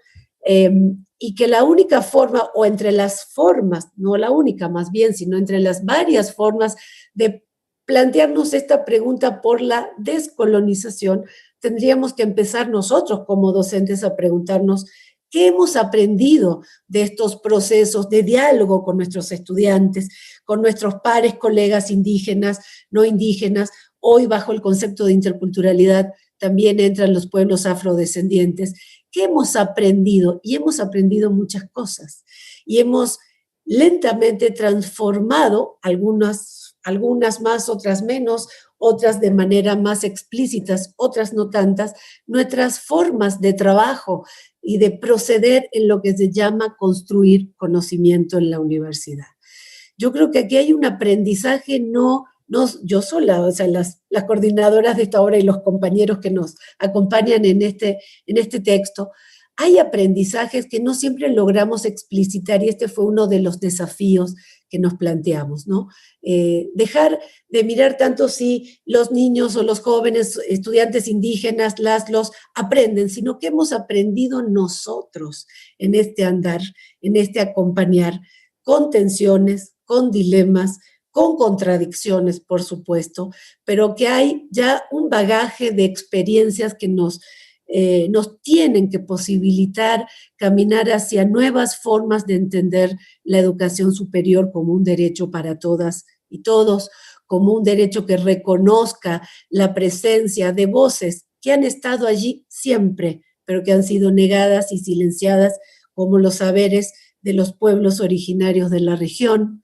y que la única forma, o entre las formas, no la única más bien, sino entre las varias formas de plantearnos esta pregunta por la descolonización, tendríamos que empezar nosotros como docentes a preguntarnos ¿qué hemos aprendido de estos procesos de diálogo con nuestros estudiantes, con nuestros pares, colegas indígenas, no indígenas? Hoy, bajo el concepto de interculturalidad, también entran los pueblos afrodescendientes. ¿Qué hemos aprendido? Y hemos aprendido muchas cosas. Y hemos lentamente transformado, algunas más, otras menos, otras de manera más explícitas, otras no tantas, nuestras formas de trabajo y de proceder en lo que se llama construir conocimiento en la universidad. Yo creo que aquí hay un aprendizaje no yo sola, o sea, las coordinadoras de esta obra y los compañeros que nos acompañan en este texto, hay aprendizajes que no siempre logramos explicitar y este fue uno de los desafíos que nos planteamos, ¿no? Dejar de mirar tanto si los niños o los jóvenes estudiantes indígenas, los aprenden, sino que hemos aprendido nosotros en este andar, en este acompañar, con tensiones, con dilemas, con contradicciones, por supuesto, pero que hay ya un bagaje de experiencias que nos tienen que posibilitar caminar hacia nuevas formas de entender la educación superior como un derecho para todas y todos, como un derecho que reconozca la presencia de voces que han estado allí siempre, pero que han sido negadas y silenciadas, como los saberes de los pueblos originarios de la región,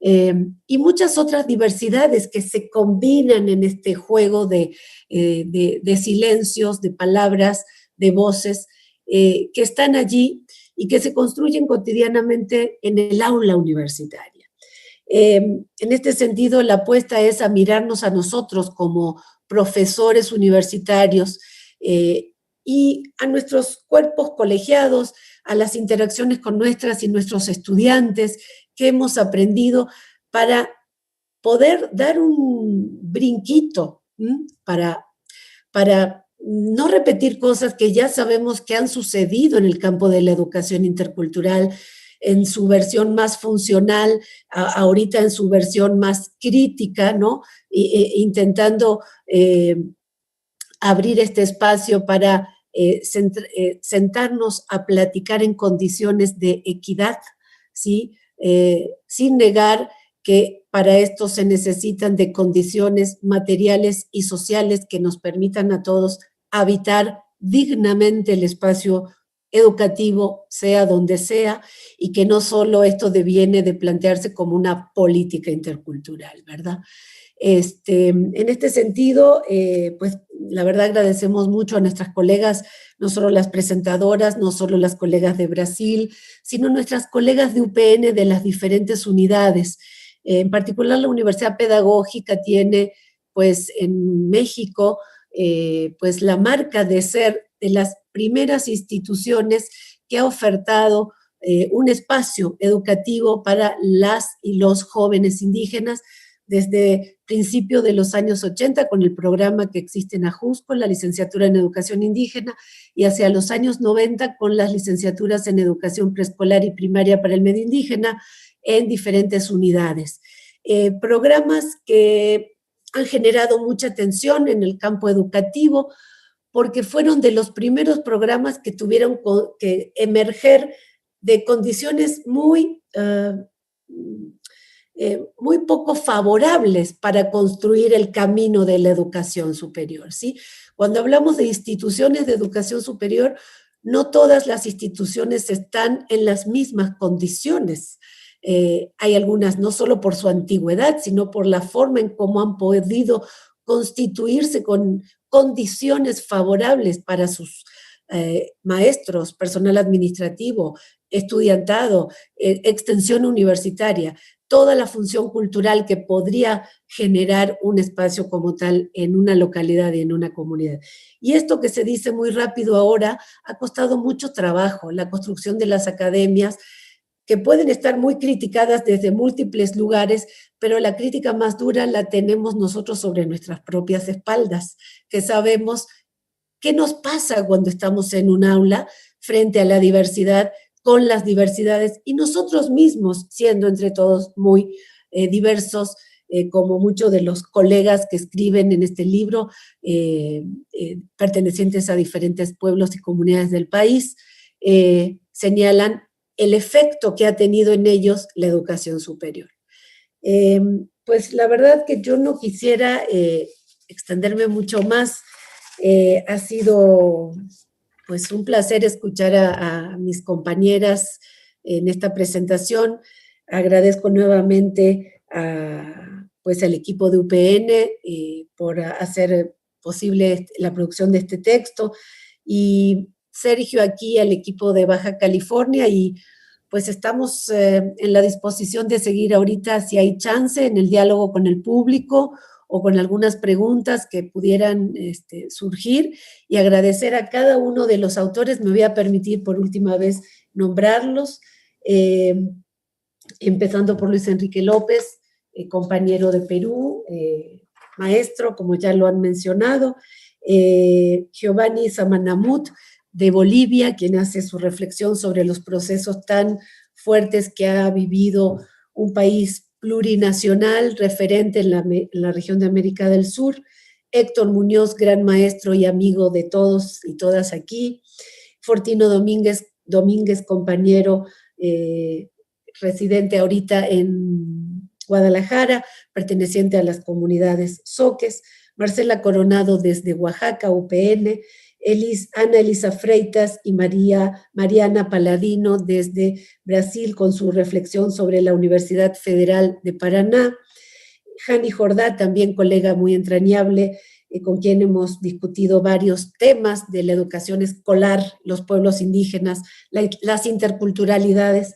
y muchas otras diversidades que se combinan en este juego de silencios, de palabras, de voces, que están allí y que se construyen cotidianamente en el aula universitaria. En este sentido, la apuesta es a mirarnos a nosotros como profesores universitarios y a nuestros cuerpos colegiados, a las interacciones con nuestras y nuestros estudiantes, que hemos aprendido para poder dar un brinquito, para no repetir cosas que ya sabemos que han sucedido en el campo de la educación intercultural, en su versión más funcional, ahorita en su versión más crítica, ¿no? Intentando abrir este espacio para sentarnos a platicar en condiciones de equidad, ¿sí? Sin negar que para esto se necesitan de condiciones materiales y sociales que nos permitan a todos habitar dignamente el espacio educativo, sea donde sea, y que no solo esto deviene de plantearse como una política intercultural, ¿verdad? En este sentido, pues la verdad agradecemos mucho a nuestras colegas, no solo las presentadoras, no solo las colegas de Brasil, sino nuestras colegas de UPN de las diferentes unidades. En particular, la Universidad Pedagógica tiene, pues, en México, pues, la marca de ser de las primeras instituciones que ha ofertado un espacio educativo para las y los jóvenes indígenas desde principios de los años 80 con el programa que existe en Ajusco, la licenciatura en Educación Indígena, y hacia los años 90 con las licenciaturas en Educación Preescolar y Primaria para el Medio Indígena en diferentes unidades. Programas que han generado mucha atención en el campo educativo porque fueron de los primeros programas que tuvieron que emerger de condiciones muy poco favorables para construir el camino de la educación superior, ¿sí? Cuando hablamos de instituciones de educación superior, no todas las instituciones están en las mismas condiciones. Hay algunas no solo por su antigüedad, sino por la forma en cómo han podido constituirse con condiciones favorables para sus maestros, personal administrativo, estudiantado, extensión universitaria, toda la función cultural que podría generar un espacio como tal en una localidad y en una comunidad. Y esto que se dice muy rápido ahora ha costado mucho trabajo, la construcción de las academias, que pueden estar muy criticadas desde múltiples lugares, pero la crítica más dura la tenemos nosotros sobre nuestras propias espaldas, que sabemos qué nos pasa cuando estamos en un aula frente a la diversidad, con las diversidades y nosotros mismos siendo entre todos muy diversos, como muchos de los colegas que escriben en este libro, pertenecientes a diferentes pueblos y comunidades del país, señalan el efecto que ha tenido en ellos la educación superior. Pues la verdad que yo no quisiera extenderme mucho más. Ha sido pues un placer escuchar a mis compañeras en esta presentación. Agradezco nuevamente pues al equipo de UPN por hacer posible la producción de este texto, y Sergio aquí al equipo de Baja California, y pues estamos en la disposición de seguir ahorita si hay chance en el diálogo con el público o con algunas preguntas que pudieran surgir, y agradecer a cada uno de los autores. Me voy a permitir por última vez nombrarlos, empezando por Luis Enrique López, compañero de Perú, maestro, como ya lo han mencionado, Giovanni Samanamut, de Bolivia, quien hace su reflexión sobre los procesos tan fuertes que ha vivido un país plurinacional, referente en la región de América del Sur. Héctor Muñoz, gran maestro y amigo de todos y todas aquí. Fortino Domínguez, compañero residente ahorita en Guadalajara, perteneciente a las comunidades Zoques. Marcela Coronado desde Oaxaca, UPN. Ana Elisa Freitas y Mariana Paladino desde Brasil con su reflexión sobre la Universidad Federal de Paraná. Jani Jordá, también colega muy entrañable, con quien hemos discutido varios temas de la educación escolar, los pueblos indígenas, las interculturalidades,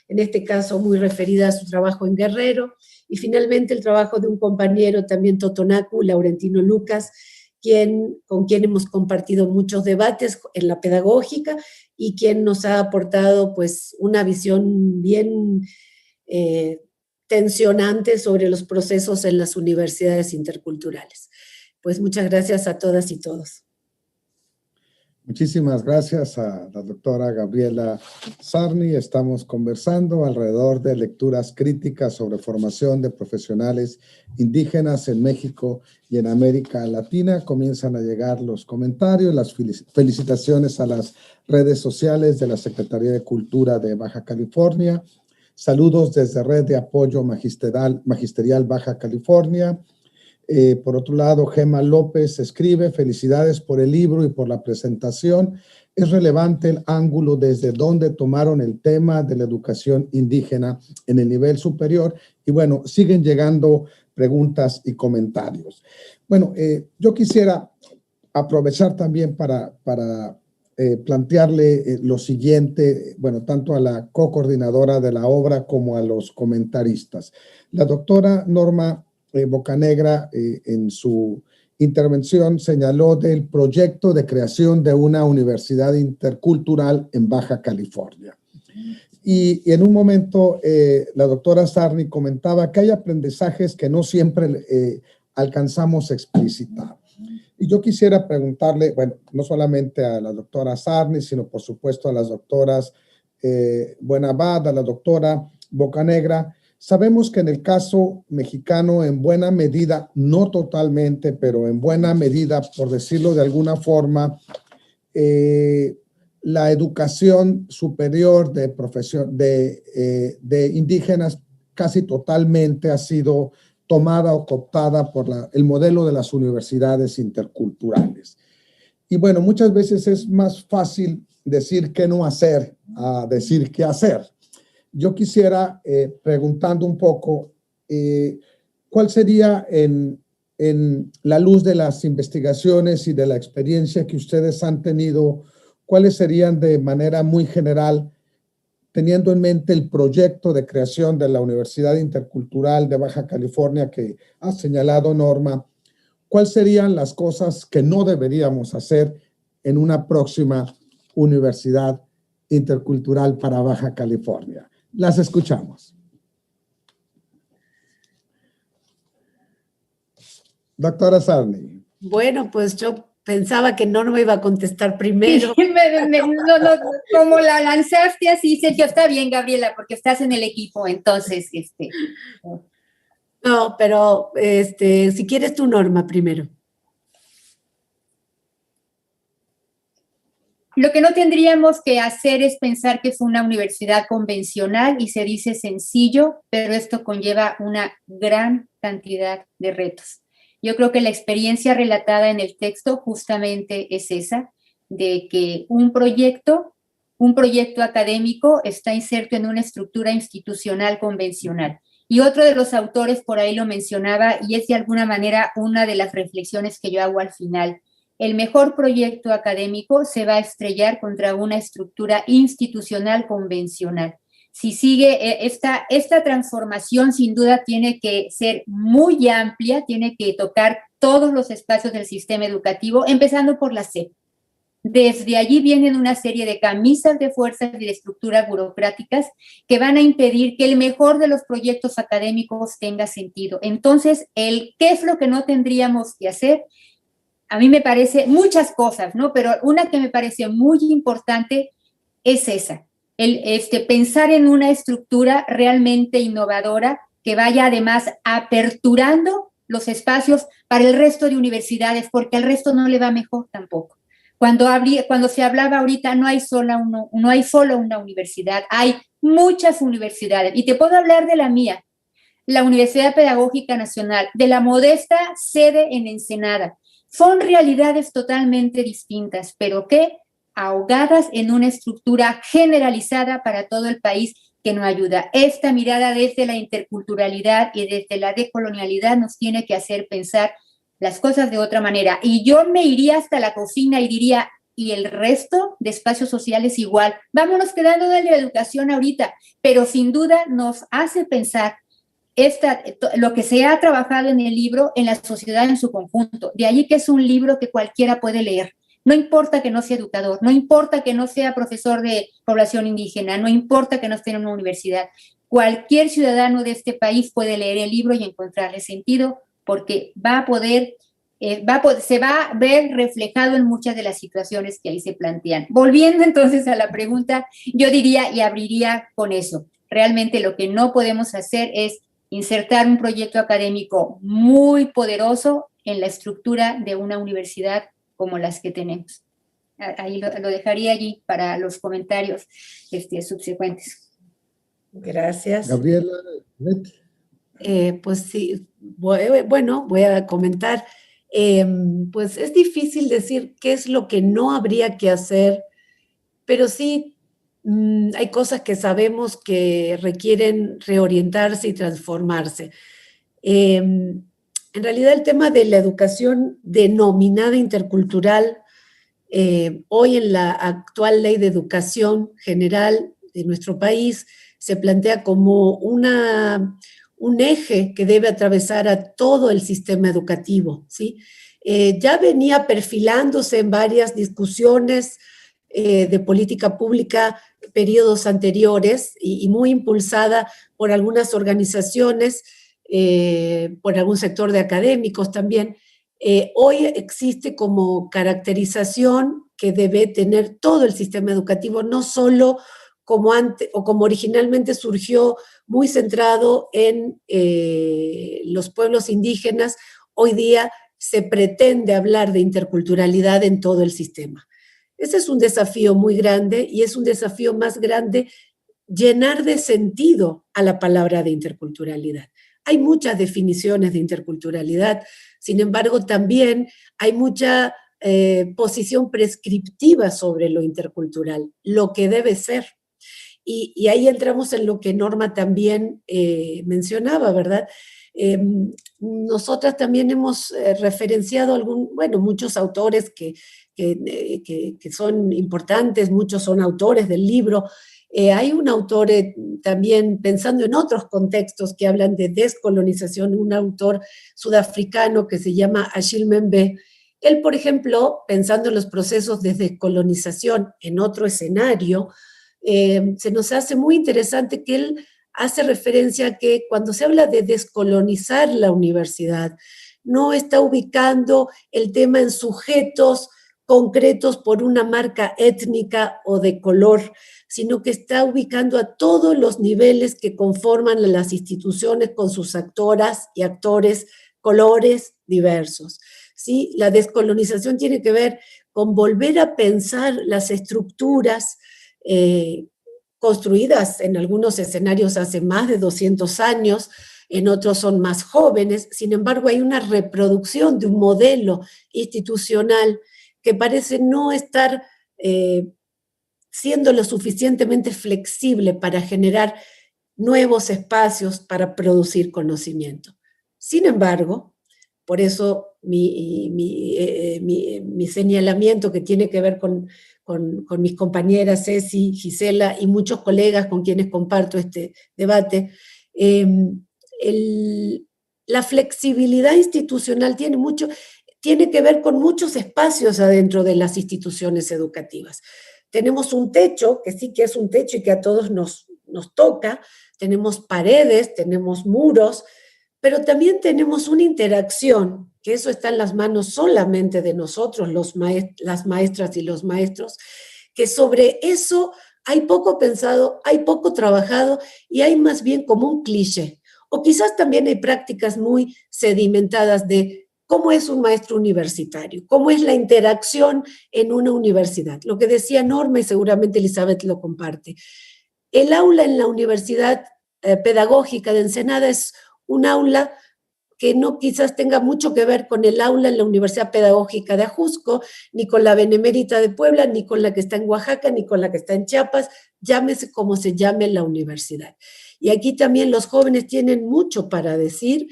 en este caso muy referida a su trabajo en Guerrero. Y finalmente el trabajo de un compañero también totonacu, Laurentino Lucas, con quien hemos compartido muchos debates en la pedagógica y quien nos ha aportado pues una visión bien tensionante sobre los procesos en las universidades interculturales. Pues muchas gracias a todas y todos. Muchísimas gracias a la doctora Gabriela Sarni. Estamos conversando alrededor de lecturas críticas sobre formación de profesionales indígenas en México y en América Latina. Comienzan a llegar los comentarios, las felicitaciones a las redes sociales de la Secretaría de Cultura de Baja California. Saludos desde Red de Apoyo Magisterial Baja California. Por otro lado, Gema López escribe: felicidades por el libro y por la presentación. Es relevante el ángulo desde donde tomaron el tema de la educación indígena en el nivel superior. Y bueno, siguen llegando preguntas y comentarios. Bueno, yo quisiera aprovechar también para plantearle lo siguiente, bueno, tanto a la co-coordinadora de la obra como a los comentaristas. La doctora Norma Bocanegra, en su intervención, señaló del proyecto de creación de una universidad intercultural en Baja California. Y en un momento, la doctora Sarni comentaba que hay aprendizajes que no siempre alcanzamos a explicitar. Y yo quisiera preguntarle, bueno, no solamente a la doctora Sarni, sino por supuesto a las doctoras Buenabad, a la doctora Bocanegra. Sabemos que en el caso mexicano, en buena medida, no totalmente, pero en buena medida, por decirlo de alguna forma, la educación superior de indígenas casi totalmente ha sido tomada o cooptada por el modelo de las universidades interculturales. Y bueno, muchas veces es más fácil decir qué no hacer a decir qué hacer. Yo quisiera, preguntando un poco, ¿cuál sería en la luz de las investigaciones y de la experiencia que ustedes han tenido, cuáles serían de manera muy general, teniendo en mente el proyecto de creación de la Universidad Intercultural de Baja California que ha señalado Norma, cuáles serían las cosas que no deberíamos hacer en una próxima Universidad Intercultural para Baja California? Las escuchamos. Doctora Sarni. Bueno, pues yo pensaba que no me iba a contestar primero. Como la lanzaste así, Sergio, está bien, Gabriela, porque estás en el equipo, entonces, No, pero si quieres tu Norma primero. Lo que no tendríamos que hacer es pensar que es una universidad convencional y se dice sencillo, pero esto conlleva una gran cantidad de retos. Yo creo que la experiencia relatada en el texto justamente es esa, de que un proyecto académico está inserto en una estructura institucional convencional. Y otro de los autores por ahí lo mencionaba y es de alguna manera una de las reflexiones que yo hago al final. El mejor proyecto académico se va a estrellar contra una estructura institucional convencional. Si sigue esta transformación, sin duda tiene que ser muy amplia, tiene que tocar todos los espacios del sistema educativo, empezando por la SEP. Desde allí vienen una serie de camisas de fuerzas y de estructuras burocráticas que van a impedir que el mejor de los proyectos académicos tenga sentido. Entonces, ¿qué es lo que no tendríamos que hacer? A mí me parece muchas cosas, ¿no? Pero una que me parece muy importante es esa, pensar en una estructura realmente innovadora que vaya además aperturando los espacios para el resto de universidades, porque al resto no le va mejor tampoco. Cuando se hablaba ahorita, no hay solo una universidad, hay muchas universidades. Y te puedo hablar de la mía, la Universidad Pedagógica Nacional, de la modesta sede en Ensenada. Son realidades totalmente distintas, pero que ahogadas en una estructura generalizada para todo el país que no ayuda. Esta mirada desde la interculturalidad y desde la decolonialidad nos tiene que hacer pensar las cosas de otra manera. Y yo me iría hasta la cocina y diría, ¿y el resto de espacios sociales igual? Vámonos quedando de la educación ahorita, pero sin duda nos hace pensar lo que se ha trabajado en el libro en la sociedad en su conjunto. De allí que es un libro que cualquiera puede leer. No importa que no sea educador, no importa que no sea profesor de población indígena, no importa que no esté en una universidad. Cualquier ciudadano de este país puede leer el libro y encontrarle sentido porque va a poder se va a ver reflejado en muchas de las situaciones que ahí se plantean. Volviendo entonces a la pregunta, yo diría y abriría con eso. Realmente lo que no podemos hacer es insertar un proyecto académico muy poderoso en la estructura de una universidad como las que tenemos. Ahí lo dejaría allí para los comentarios subsecuentes. Gracias. Gabriela. Pues sí, bueno, voy a comentar. Pues es difícil decir qué es lo que no habría que hacer, pero sí hay cosas que sabemos que requieren reorientarse y transformarse. En realidad el tema de la educación denominada intercultural, hoy en la actual Ley de Educación General de nuestro país, se plantea como un eje que debe atravesar a todo el sistema educativo, ¿sí? Ya venía perfilándose en varias discusiones de política pública periodos anteriores y muy impulsada por algunas organizaciones, por algún sector de académicos también. Hoy existe como caracterización que debe tener todo el sistema educativo, no solo como antes o como originalmente surgió muy centrado en los pueblos indígenas. Hoy día se pretende hablar de interculturalidad en todo el sistema. Ese es un desafío muy grande y es un desafío más grande llenar de sentido a la palabra de interculturalidad. Hay muchas definiciones de interculturalidad, sin embargo, también hay mucha posición prescriptiva sobre lo intercultural, lo que debe ser. Y ahí entramos en lo que Norma también mencionaba, ¿verdad? Nosotras también hemos referenciado muchos autores que son importantes, muchos son autores del libro. Hay un autor también pensando en otros contextos que hablan de descolonización, un autor sudafricano que se llama Achille Mbembe. Él, por ejemplo, pensando en los procesos de descolonización en otro escenario, se nos hace muy interesante que él hace referencia a que cuando se habla de descolonizar la universidad, no está ubicando el tema en sujetos concretos por una marca étnica o de color, sino que está ubicando a todos los niveles que conforman las instituciones con sus actoras y actores, colores diversos. ¿Sí? La descolonización tiene que ver con volver a pensar las estructuras construidas en algunos escenarios hace más de 200 años, en otros son más jóvenes. Sin embargo, hay una reproducción de un modelo institucional que parece no estar siendo lo suficientemente flexible para generar nuevos espacios para producir conocimiento. Sin embargo, por eso mi señalamiento que tiene que ver con mis compañeras Ceci, Gisela y muchos colegas con quienes comparto este debate, la flexibilidad institucional tiene que ver con muchos espacios adentro de las instituciones educativas. Tenemos un techo, que sí que es un techo y que a todos nos toca, tenemos paredes, tenemos muros, pero también tenemos una interacción, que eso está en las manos solamente de nosotros, las maestras y los maestros, que sobre eso hay poco pensado, hay poco trabajado y hay más bien como un cliché. O quizás también hay prácticas muy sedimentadas de cómo es un maestro universitario, cómo es la interacción en una universidad. Lo que decía Norma, y seguramente Elizabeth lo comparte. El aula en la Universidad Pedagógica de Ensenada es un aula que no quizás tenga mucho que ver con el aula en la Universidad Pedagógica de Ajusco, ni con la Benemérita de Puebla, ni con la que está en Oaxaca, ni con la que está en Chiapas, llámese como se llame la universidad. Y aquí también los jóvenes tienen mucho para decir,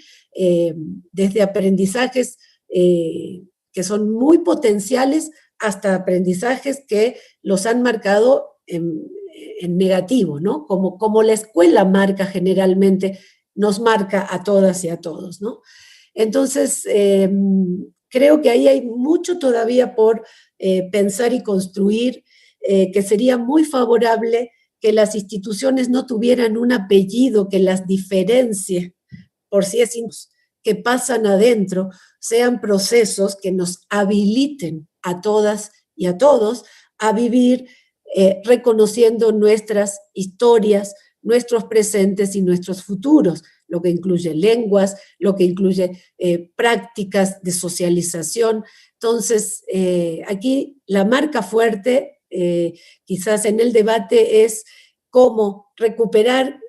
desde aprendizajes que son muy potenciales hasta aprendizajes que los han marcado en negativo, ¿no? Como la escuela marca generalmente, nos marca a todas y a todos, ¿no? Entonces, creo que ahí hay mucho todavía por pensar y construir, que sería muy favorable que las instituciones no tuvieran un apellido que las diferencie por si es que pasan adentro sean procesos que nos habiliten a todas y a todos a vivir reconociendo nuestras historias, nuestros presentes y nuestros futuros, lo que incluye lenguas, lo que incluye prácticas de socialización. Entonces, aquí la marca fuerte, quizás en el debate, es cómo recuperar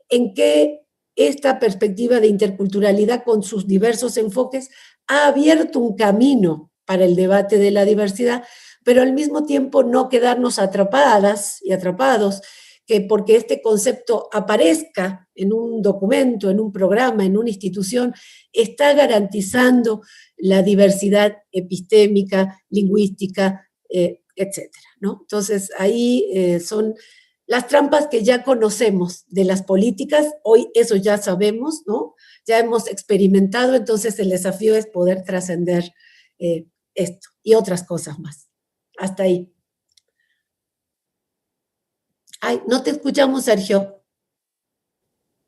en qué esta perspectiva de interculturalidad con sus diversos enfoques ha abierto un camino para el debate de la diversidad, pero al mismo tiempo no quedarnos atrapadas y atrapados, que porque este concepto aparezca en un documento, en un programa, en una institución, está garantizando la diversidad epistémica, lingüística, etcétera, ¿no? Entonces, ahí son las trampas que ya conocemos de las políticas, hoy eso ya sabemos, ¿no? Ya hemos experimentado, entonces el desafío es poder trascender esto y otras cosas más. Hasta ahí. Ay, no te escuchamos, Sergio.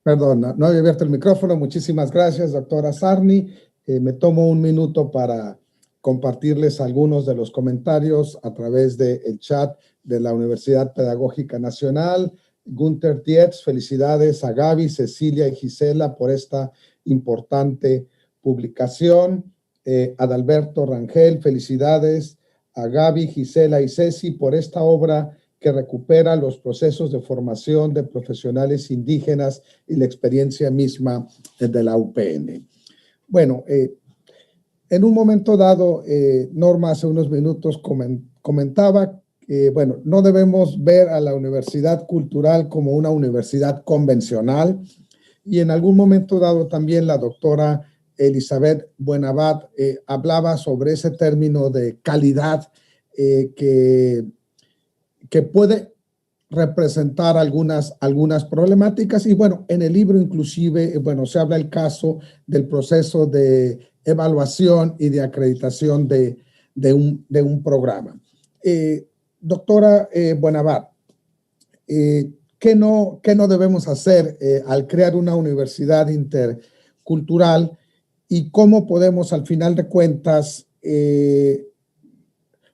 Perdón, no había abierto el micrófono. Muchísimas gracias, doctora Sarni. Me tomo un minuto para compartirles algunos de los comentarios a través del chat de la Universidad Pedagógica Nacional. Gunther Dietz, felicidades a Gaby, Cecilia y Gisela por esta importante publicación. Adalberto Rangel, felicidades a Gaby, Gisela y Ceci por esta obra que recupera los procesos de formación de profesionales indígenas y la experiencia misma de la UPN. Bueno, en un momento dado, Norma hace unos minutos comentaba que, bueno, no debemos ver a la universidad cultural como una universidad convencional, y en algún momento dado también la doctora Elizabeth Buenabad hablaba sobre ese término de calidad que puede representar algunas problemáticas. Y bueno, en el libro inclusive, bueno, se habla el caso del proceso de evaluación y de acreditación de un programa. Doctora Buenabad, ¿qué no debemos hacer al crear una universidad intercultural, y cómo podemos al final de cuentas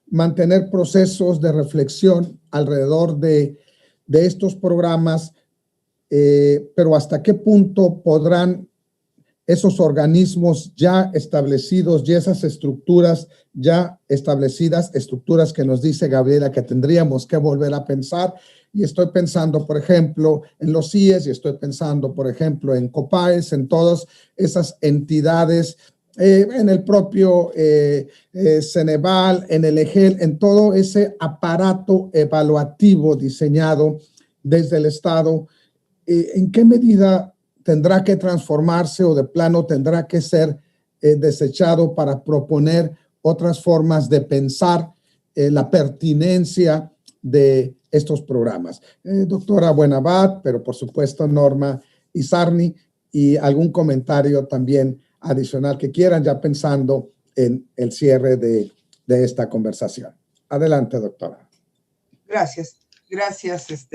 mantener procesos de reflexión alrededor de estos programas, pero hasta qué punto podrán esos organismos ya establecidos y esas estructuras ya establecidas, estructuras que nos dice Gabriela que tendríamos que volver a pensar? Y estoy pensando, por ejemplo, en los CIES, y estoy pensando, por ejemplo, en COPAES, en todas esas entidades, en el propio Ceneval, en el EGEL, en todo ese aparato evaluativo diseñado desde el Estado. ¿En qué medida tendrá que transformarse o de plano tendrá que ser desechado para proponer otras formas de pensar la pertinencia de estos programas? Doctora Buenabad, pero por supuesto Norma y Sarni, y algún comentario también adicional que quieran, ya pensando en el cierre de esta conversación. Adelante, doctora. Gracias,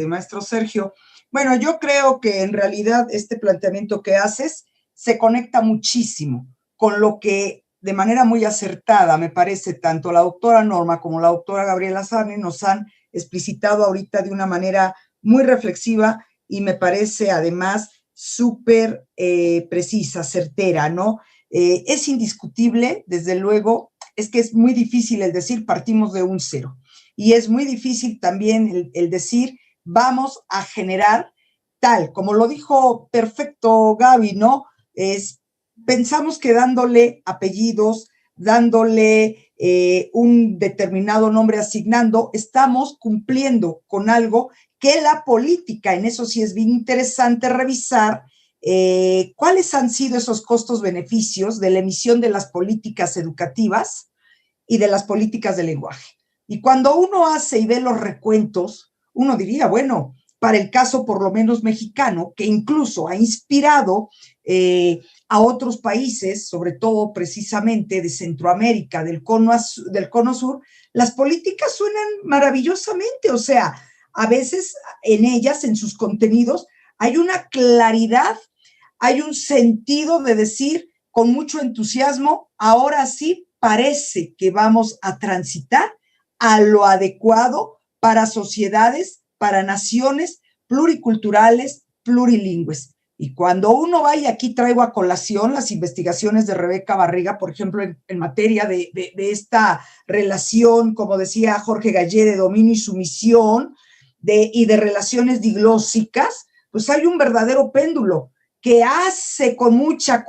maestro Sergio. Bueno, yo creo que en realidad este planteamiento que haces se conecta muchísimo con lo que de manera muy acertada, me parece, tanto la doctora Norma como la doctora Gabriela Sarni nos han explicitado ahorita de una manera muy reflexiva, y me parece además súper precisa, certera, ¿no? Es indiscutible, desde luego, es que es muy difícil el decir partimos de un cero, y es muy difícil también el decir vamos a generar tal, como lo dijo perfecto Gaby, ¿no? Pensamos que dándole apellidos, dándole un determinado nombre, asignando, estamos cumpliendo con algo que la política, en eso sí es bien interesante revisar cuáles han sido esos costos-beneficios de la emisión de las políticas educativas y de las políticas de lenguaje. Y cuando uno hace y ve los recuentos, uno diría, bueno, para el caso por lo menos mexicano, que incluso ha inspirado a otros países, sobre todo precisamente de Centroamérica, del cono sur, las políticas suenan maravillosamente. O sea, a veces en ellas, en sus contenidos, hay una claridad, hay un sentido de decir, con mucho entusiasmo, ahora sí parece que vamos a transitar a lo adecuado para sociedades, para naciones pluriculturales, plurilingües. Y cuando uno va, y aquí traigo a colación las investigaciones de Rebeca Barriga, por ejemplo, en materia de esta relación, como decía Jorge Gallé, de dominio y sumisión, y de relaciones diglósicas, pues hay un verdadero péndulo que hace con mucha,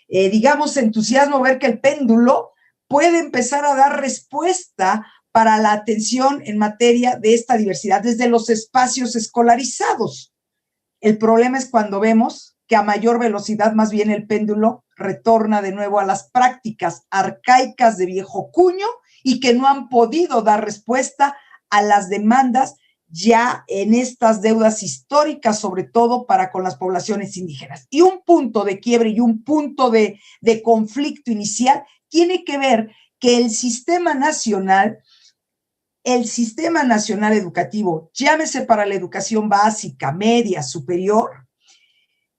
digamos, entusiasmo ver que el péndulo puede empezar a dar respuesta para la atención en materia de esta diversidad desde los espacios escolarizados. El problema es cuando vemos que a mayor velocidad más bien el péndulo retorna de nuevo a las prácticas arcaicas de viejo cuño y que no han podido dar respuesta a las demandas ya en estas deudas históricas, sobre todo para con las poblaciones indígenas. Y un punto de quiebre y un punto de conflicto inicial tiene que ver que el sistema nacional educativo, llámese para la educación básica, media, superior,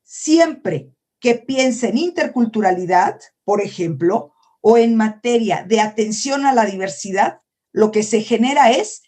siempre que piense en interculturalidad, por ejemplo, o en materia de atención a la diversidad, lo que se genera es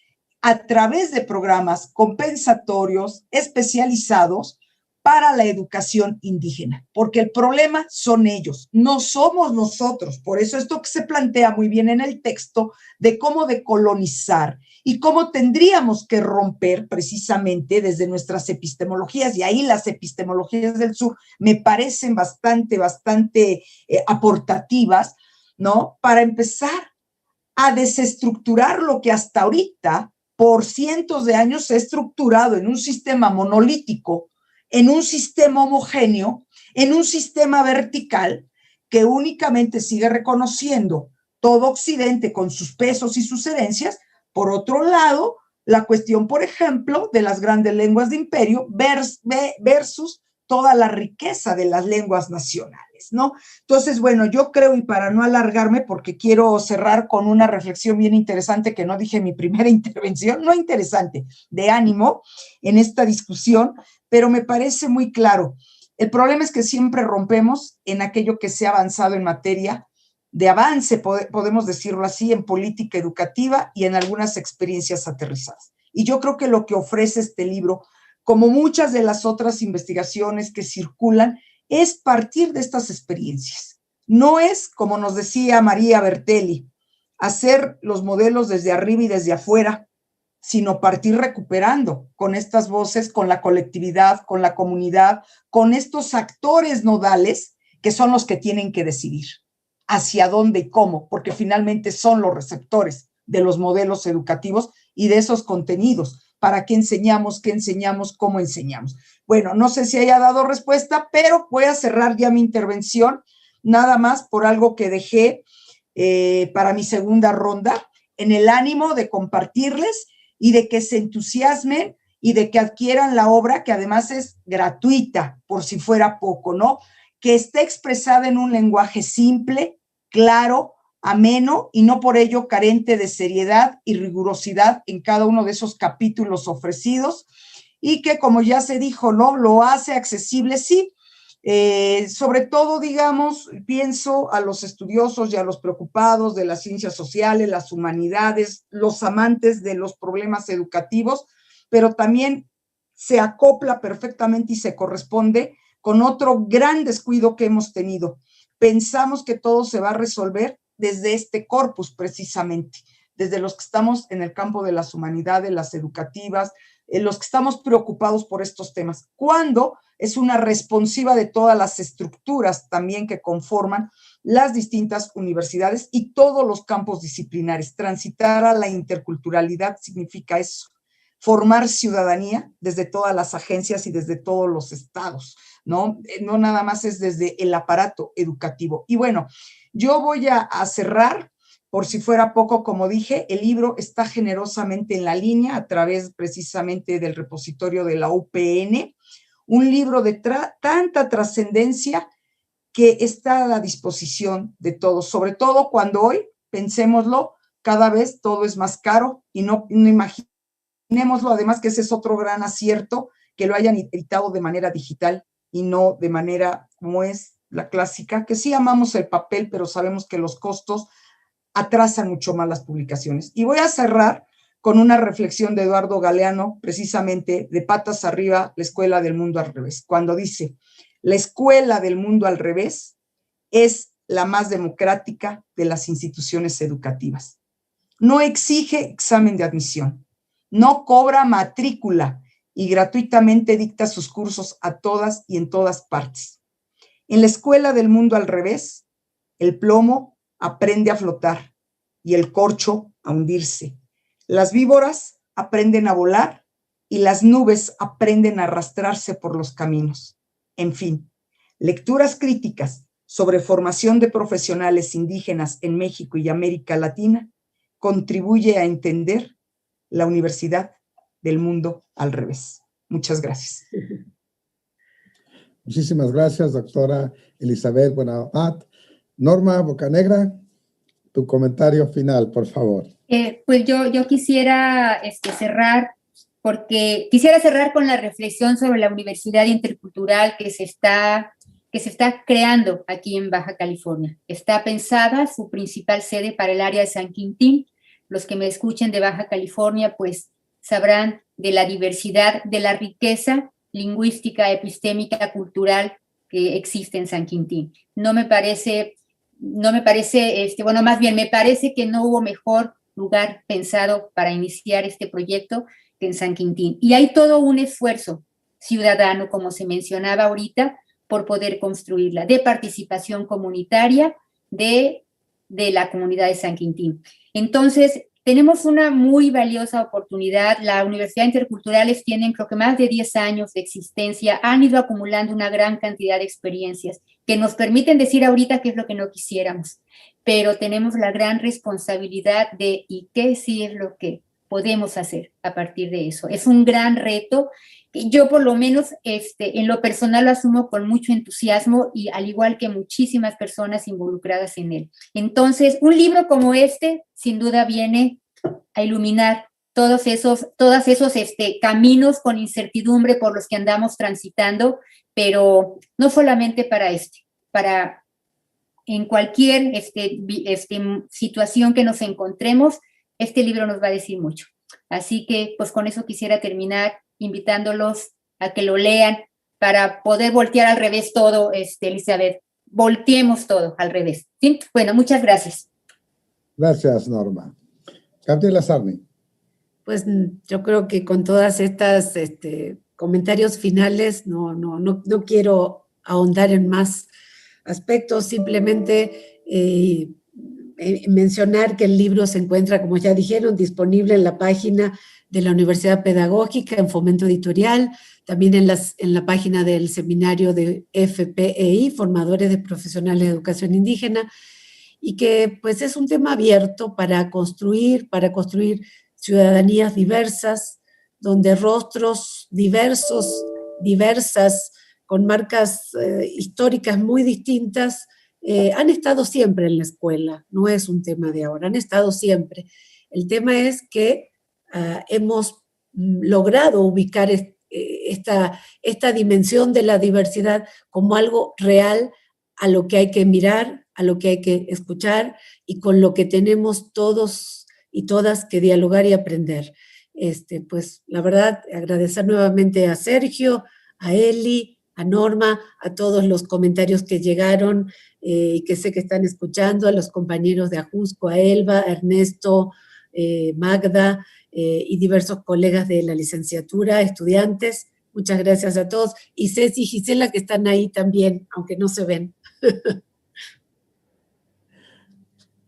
a través de programas compensatorios especializados para la educación indígena, porque el problema son ellos, no somos nosotros. Por eso esto que se plantea muy bien en el texto de cómo decolonizar y cómo tendríamos que romper precisamente desde nuestras epistemologías, y ahí las epistemologías del sur me parecen bastante aportativas, ¿no? Para empezar a desestructurar lo que hasta ahorita por cientos de años se ha estructurado en un sistema monolítico, en un sistema homogéneo, en un sistema vertical que únicamente sigue reconociendo todo Occidente con sus pesos y sus herencias. Por otro lado, la cuestión, por ejemplo, de las grandes lenguas de imperio versus toda la riqueza de las lenguas nacionales, ¿no? Entonces, bueno, yo creo, y para no alargarme, porque quiero cerrar con una reflexión bien interesante que no dije en mi primera intervención, no interesante, de ánimo en esta discusión, pero me parece muy claro. El problema es que siempre rompemos en aquello que se ha avanzado en materia de avance, podemos decirlo así, en política educativa y en algunas experiencias aterrizadas. Y yo creo que lo que ofrece este libro, como muchas de las otras investigaciones que circulan, es partir de estas experiencias. No es, como nos decía María Bertelli, hacer los modelos desde arriba y desde afuera, sino partir recuperando con estas voces, con la colectividad, con la comunidad, con estos actores nodales que son los que tienen que decidir hacia dónde y cómo, porque finalmente son los receptores de los modelos educativos y de esos contenidos. ¿Para qué enseñamos, cómo enseñamos? Bueno, no sé si haya dado respuesta, pero voy a cerrar ya mi intervención, nada más por algo que dejé para mi segunda ronda, en el ánimo de compartirles y de que se entusiasmen y de que adquieran la obra, que además es gratuita, por si fuera poco, ¿no? Que esté expresada en un lenguaje simple, claro, ameno y no por ello carente de seriedad y rigurosidad en cada uno de esos capítulos ofrecidos, y que, como ya se dijo, ¿no?, lo hace accesible, sí, sobre todo, digamos, pienso a los estudiosos y a los preocupados de las ciencias sociales, las humanidades, los amantes de los problemas educativos, pero también se acopla perfectamente y se corresponde con otro gran descuido que hemos tenido. Pensamos que todo se va a resolver desde este corpus precisamente, desde los que estamos en el campo de las humanidades, las educativas, los que estamos preocupados por estos temas, cuando es una responsiva de todas las estructuras también que conforman las distintas universidades y todos los campos disciplinares. Transitar a la interculturalidad significa eso, formar ciudadanía desde todas las agencias y desde todos los estados, ¿no? No nada más es desde el aparato educativo. Y bueno, yo voy a cerrar, por si fuera poco, como dije, el libro está generosamente en la línea a través precisamente del repositorio de la UPN, un libro de tanta trascendencia que está a la disposición de todos, sobre todo cuando hoy, pensémoslo, cada vez todo es más caro y no imaginémoslo, además que ese es otro gran acierto, que lo hayan editado de manera digital y no de manera como es la clásica, que sí amamos el papel, pero sabemos que los costos atrasan mucho más las publicaciones. Y voy a cerrar con una reflexión de Eduardo Galeano, precisamente de Patas Arriba, la escuela del mundo al revés, cuando dice, la escuela del mundo al revés es la más democrática de las instituciones educativas. No exige examen de admisión, no cobra matrícula y gratuitamente dicta sus cursos a todas y en todas partes. En la escuela del mundo al revés, el plomo aprende a flotar y el corcho a hundirse. Las víboras aprenden a volar y las nubes aprenden a arrastrarse por los caminos. En fin, lecturas críticas sobre formación de profesionales indígenas en México y América Latina contribuye a entender la universidad del mundo al revés. Muchas gracias. Muchísimas gracias, doctora Elizabeth Buenabad. Norma Bocanegra, tu comentario final, por favor. Pues yo quisiera cerrar, porque quisiera cerrar con la reflexión sobre la universidad intercultural que se está creando aquí en Baja California. Está pensada su principal sede para el área de San Quintín. Los que me escuchen de Baja California, pues sabrán de la diversidad, de la riqueza lingüística, epistémica, cultural que existe en San Quintín. Me parece que no hubo mejor lugar pensado para iniciar este proyecto que en San Quintín. Y hay todo un esfuerzo ciudadano, como se mencionaba ahorita, por poder construirla, de participación comunitaria de la comunidad de San Quintín. Entonces, tenemos una muy valiosa oportunidad. Las universidades interculturales tienen, creo que más de 10 años de existencia, han ido acumulando una gran cantidad de experiencias que nos permiten decir ahorita qué es lo que no quisiéramos, pero tenemos la gran responsabilidad de y qué sí es lo que podemos hacer a partir de eso. Es un gran reto. Yo por lo menos en lo personal lo asumo con mucho entusiasmo y al igual que muchísimas personas involucradas en él. Entonces, un libro como este sin duda viene a iluminar todos esos caminos con incertidumbre por los que andamos transitando, pero no solamente para en cualquier situación que nos encontremos, este libro nos va a decir mucho. Así que, pues con eso quisiera terminar invitándolos a que lo lean para poder voltear al revés todo, Elizabeth. Volteemos todo al revés. ¿Sí? Bueno, muchas gracias. Gracias, Norma. Gabriela Sarni. Pues yo creo que con todas estas comentarios finales no quiero ahondar en más aspectos, simplemente mencionar que el libro se encuentra, como ya dijeron, disponible en la página de la Universidad Pedagógica en Fomento Editorial, también en la página del seminario de FPEI, Formadores de Profesionales de Educación Indígena, y que pues es un tema abierto para construir ciudadanías diversas, donde rostros diversas, con marcas históricas muy distintas, han estado siempre en la escuela, no es un tema de ahora, han estado siempre. El tema es que hemos logrado ubicar esta dimensión de la diversidad como algo real a lo que hay que mirar, a lo que hay que escuchar y con lo que tenemos todos y todas que dialogar y aprender. Pues la verdad, agradecer nuevamente a Sergio, a Eli, a Norma, a todos los comentarios que llegaron y que sé que están escuchando, a los compañeros de Ajusco, a Elba, a Ernesto, Magda y diversos colegas de la licenciatura, estudiantes. Muchas gracias a todos. Y Ceci y Gisela que están ahí también, aunque no se ven.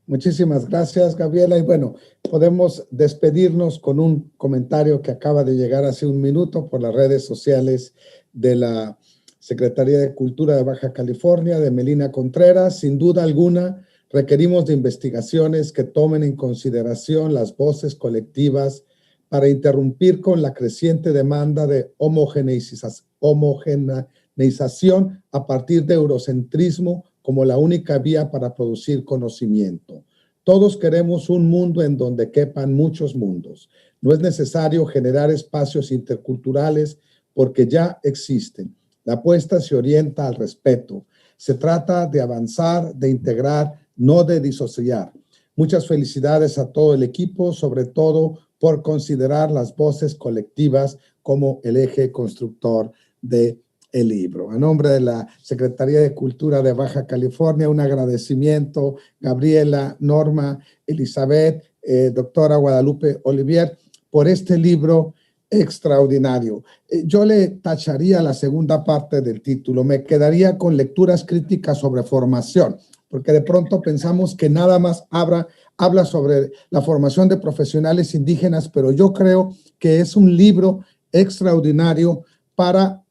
Muchísimas gracias, Gabriela. Y bueno, podemos despedirnos con un comentario que acaba de llegar hace un minuto por las redes sociales de la Secretaría de Cultura de Baja California, de Melina Contreras. Sin duda alguna, requerimos de investigaciones que tomen en consideración las voces colectivas para interrumpir con la creciente demanda de homogeneización a partir de eurocentrismo como la única vía para producir conocimiento. Todos queremos un mundo en donde quepan muchos mundos. No es necesario generar espacios interculturales porque ya existen. La apuesta se orienta al respeto. Se trata de avanzar, de integrar, no de disociar. Muchas felicidades a todo el equipo, sobre todo por considerar las voces colectivas como el eje constructor del libro. A nombre de la Secretaría de Cultura de Baja California, un agradecimiento, Gabriela, Norma, Elizabeth, doctora Guadalupe Olivier, por este libro extraordinario. Yo le tacharía la segunda parte del título, me quedaría con lecturas críticas sobre formación, porque de pronto pensamos que nada más habla sobre la formación de profesionales indígenas, pero yo creo que es un libro extraordinario para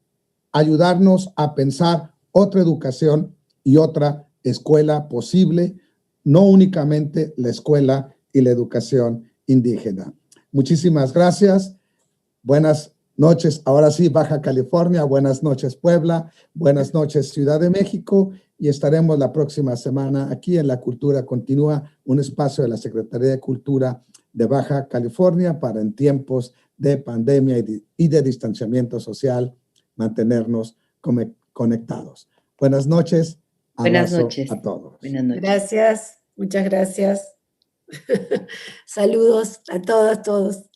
ayudarnos a pensar otra educación y otra escuela posible, no únicamente la escuela y la educación indígena. Muchísimas gracias. Buenas noches, ahora sí, Baja California, buenas noches, Puebla, buenas noches, Ciudad de México, y estaremos la próxima semana aquí en La Cultura Continúa, un espacio de la Secretaría de Cultura de Baja California para en tiempos de pandemia y de distanciamiento social mantenernos conectados. Buenas noches, abrazo a todos. Buenas noches. Gracias, muchas gracias. Saludos a todas, todos.